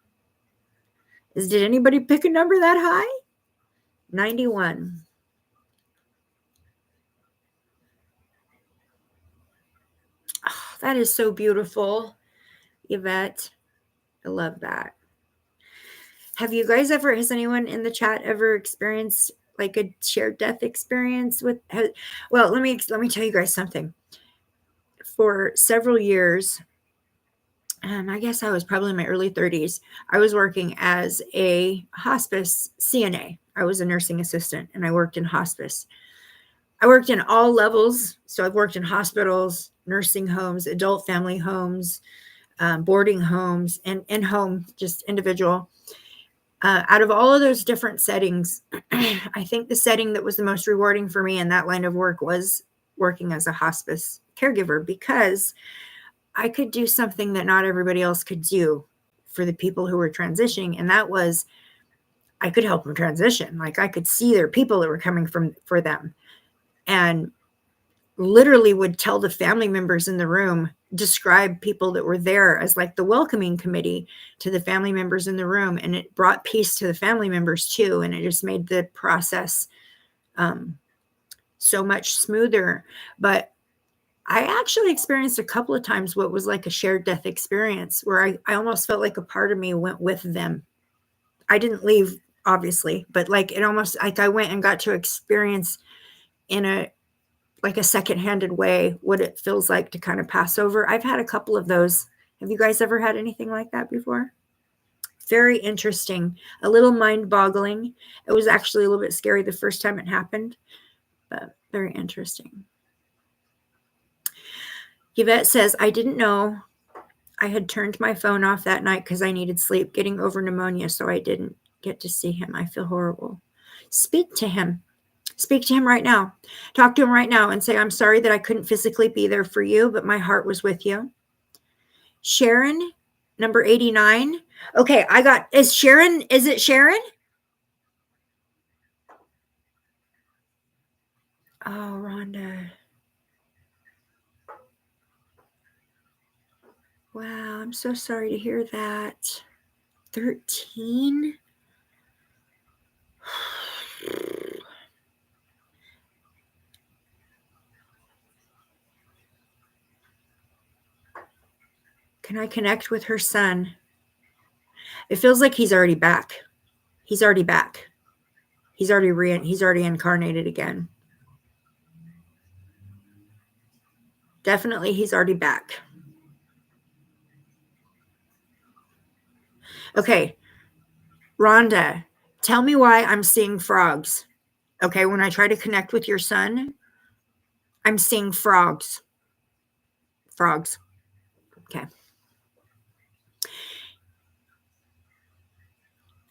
Did anybody pick a number that high? 91. Oh, that is so beautiful, Yvette. I love that. Has anyone in the chat ever experienced like a shared death experience with? Well, let me tell you guys something. For several years, I guess I was probably in my early 30s, I was working as a hospice CNA. I was a nursing assistant and I worked in hospice. I worked in all levels. So I've worked in hospitals, nursing homes, adult family homes, boarding homes, and in-home, just individual. Out of all of those different settings, I think the setting that was the most rewarding for me in that line of work was working as a hospice caregiver, because I could do something that not everybody else could do for the people who were transitioning. And that was, I could help them transition. Like I could see their people that were coming for them. And literally would tell the family members in the room, describe people that were there as like the welcoming committee to the family members in the room. And it brought peace to the family members too. And it just made the process so much smoother. But I actually experienced a couple of times what was like a shared death experience where I almost felt like a part of me went with them. I didn't leave, obviously, but like it almost like I went and got to experience in a like a second-handed way what it feels like to kind of pass over. I've had a couple of those. Have you guys ever had anything like that before? Very interesting, a little mind-boggling. It was actually a little bit scary the first time it happened, but very interesting. Yvette says, I didn't know I had turned my phone off that night because I needed sleep, getting over pneumonia, so I didn't get to see him. I feel horrible. Speak to him. Speak to him right now. Talk to him right now and say, I'm sorry that I couldn't physically be there for you, but my heart was with you. Sharon, number 89. Okay, is it Sharon? Oh, Rhonda. Wow, I'm so sorry to hear that. 13? Can I connect with her son? It feels like he's already back. He's already back. He's already incarnated again. Definitely he's already back. Okay. Rhonda, tell me why I'm seeing frogs. Okay, when I try to connect with your son, I'm seeing frogs. Frogs. Okay.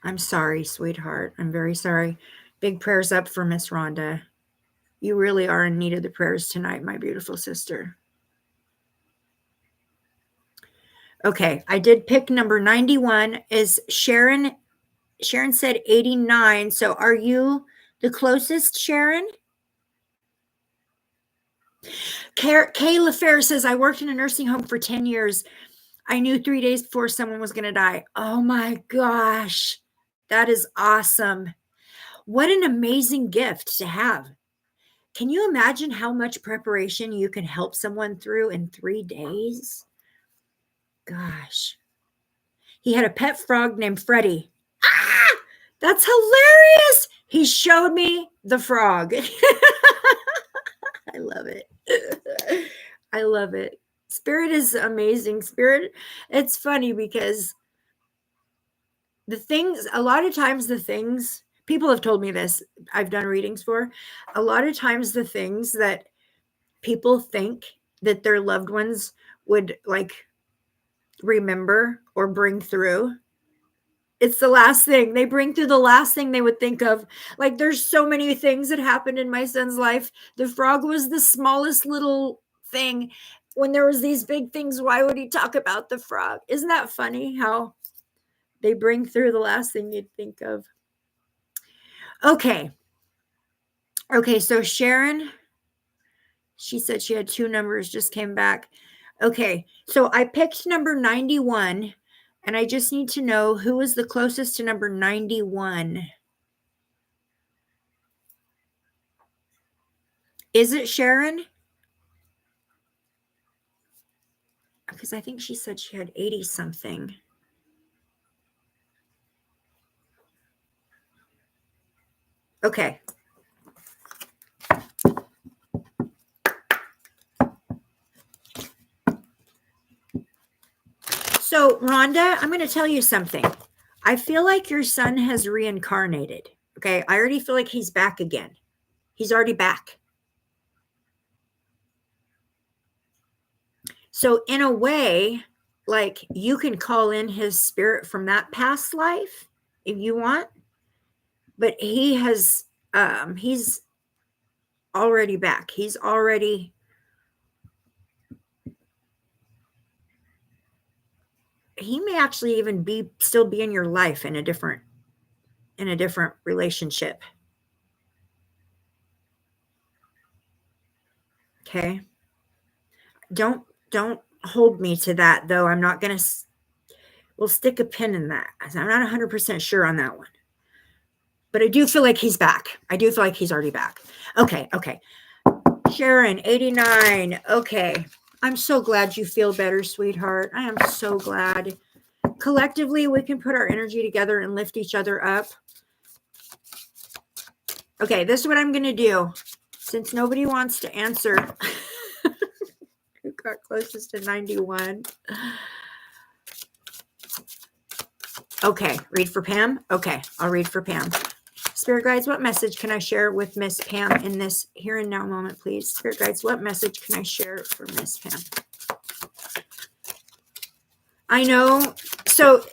I'm sorry, sweetheart. I'm very sorry. Big prayers up for Miss Rhonda. You really are in need of the prayers tonight, my beautiful sister. Okay, I did pick number 91. Is Sharon said 89. So are you the closest, Sharon? Kayla Fair says, I worked in a nursing home for 10 years. I knew 3 days before someone was going to die. Oh my gosh. That is awesome. What an amazing gift to have. Can you imagine how much preparation you can help someone through in 3 days? Gosh. He had a pet frog named Freddie. Ah, that's hilarious. He showed me the frog. I love it. I love it. Spirit is amazing. Spirit, it's funny because a lot of times people have told me this, I've done readings for, a lot of times the things that people think that their loved ones would like remember or bring through, it's the last thing they bring through, the last thing they would think of. Like there's so many things that happened in my son's life. The frog was the smallest little thing. When there was these big things, why would he talk about the frog? Isn't that funny how they bring through the last thing you'd think of? Okay, so Sharon, she said she had 2 numbers, just came back. Okay, so I picked number 91, and I just need to know who is the closest to number 91. Is it Sharon? Because I think she said she had 80 something. Okay. So, Rhonda, I'm going to tell you something. I feel like your son has reincarnated. Okay. I already feel like he's back again. He's already back. So, in a way, like you can call in his spirit from that past life if you want. But he's already back. He may actually even still be in your life in a different relationship. Okay. Don't hold me to that, though. I'm not going to, we'll stick a pin in that. I'm not 100% sure on that one. But I do feel like he's back. I do feel like he's already back. Okay. Sharon, 89. Okay. I'm so glad you feel better, sweetheart. I am so glad. Collectively, we can put our energy together and lift each other up. Okay, this is what I'm going to do. Since nobody wants to answer, who got closest to 91? Okay, read for Pam? Okay, I'll read for Pam. Spirit guides, what message can I share with Miss Pam in this here and now moment, please? Spirit guides, what message can I share for Miss Pam? I know. So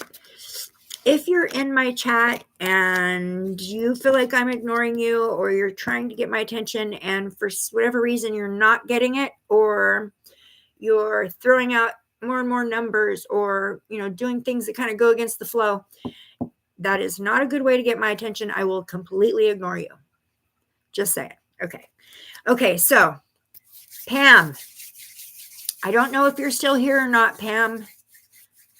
if you're in my chat and you feel like I'm ignoring you, or you're trying to get my attention and for whatever reason you're not getting it, or you're throwing out more and more numbers, or doing things that kind of go against the flow, that is not a good way to get my attention. I will completely ignore you. Just saying. Okay, so Pam, I don't know if you're still here or not, Pam.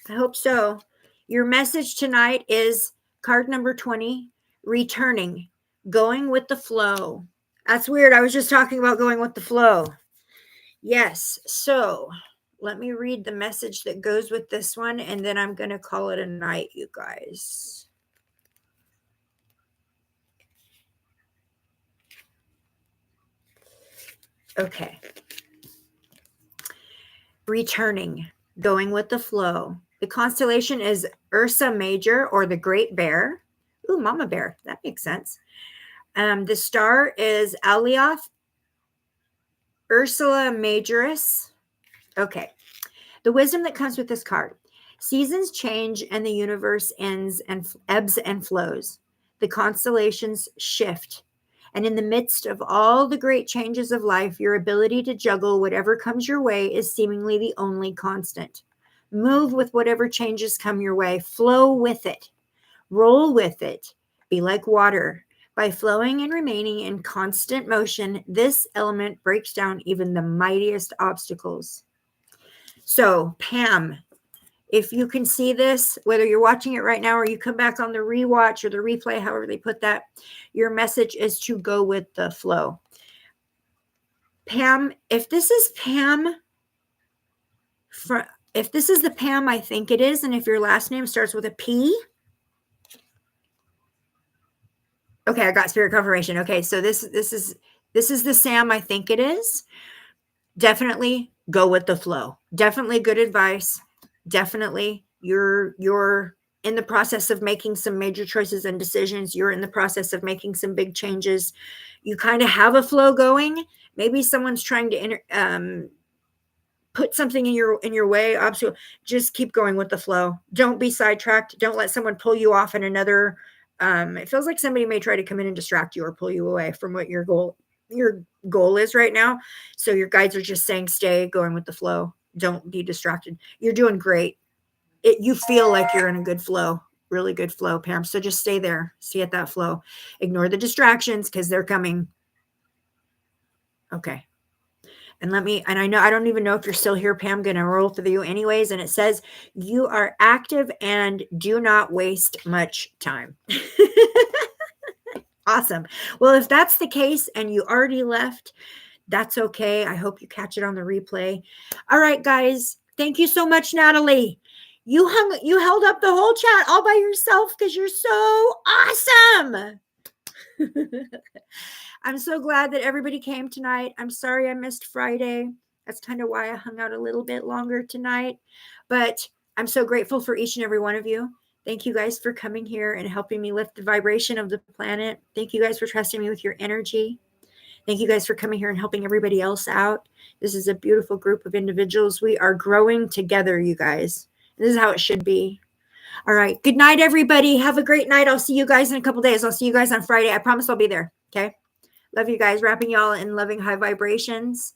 I hope so. Your message tonight is card number 20, returning, going with the flow. That's weird. I was just talking about going with the flow. Yes. So let me read the message that goes with this one, and then I'm going to call it a night, you guys. Okay. Returning, going with the flow. The constellation is Ursa Major, or the Great Bear. Ooh, Mama Bear. That makes sense. The star is Alioth Ursula Majoris. Okay. The wisdom that comes with this card. Seasons change and the universe ebbs and flows. The constellations shift. And in the midst of all the great changes of life, your ability to juggle whatever comes your way is seemingly the only constant. Move with whatever changes come your way. Flow with it. Roll with it. Be like water. By flowing and remaining in constant motion, this element breaks down even the mightiest obstacles. So, Pam, if you can see this, whether you're watching it right now or you come back on the rewatch or the replay, however they put that, your message is to go with the flow. Pam, if this is Pam, if this is the Pam I think it is, and if your last name starts with a P. Okay, I got spirit confirmation. Okay, so this is the Sam I think it is. Definitely go with the flow. Definitely good advice. Definitely you're in the process of making some major choices and decisions. You're in the process of making some big changes. You kind of have a flow going. Maybe someone's trying to put something in your way. Obviously, just keep going with the flow. Don't be sidetracked. Don't let someone pull you off in another. It feels like somebody may try to come in and distract you or pull you away from what your goal is right now. So your guides are just saying, stay going with the flow. Don't be distracted. You're doing great. You feel like you're in a good flow, really good flow, Pam. So just stay there. Stay at that flow. Ignore the distractions because they're coming. Okay. And I know, I don't even know if you're still here, Pam. I'm going to roll through you anyways. And it says, you are active and do not waste much time. Awesome. Well, if that's the case and you already left, that's okay. I hope you catch it on the replay. All right, guys. Thank you so much, Natalie. You held up the whole chat all by yourself because you're so awesome. I'm so glad that everybody came tonight. I'm sorry I missed Friday. That's kind of why I hung out a little bit longer tonight. But I'm so grateful for each and every one of you. Thank you guys for coming here and helping me lift the vibration of the planet. Thank you guys for trusting me with your energy. Thank you guys for coming here and helping everybody else out. This is a beautiful group of individuals. We are growing together, you guys. This is how it should be. All right. Good night, everybody. Have a great night. I'll see you guys in a couple days. I'll see you guys on Friday. I promise I'll be there. Okay. Love you guys. Wrapping y'all in loving high vibrations.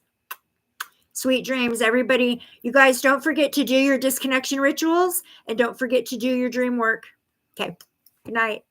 Sweet dreams, everybody. You guys don't forget to do your disconnection rituals and don't forget to do your dream work. Okay. Good night.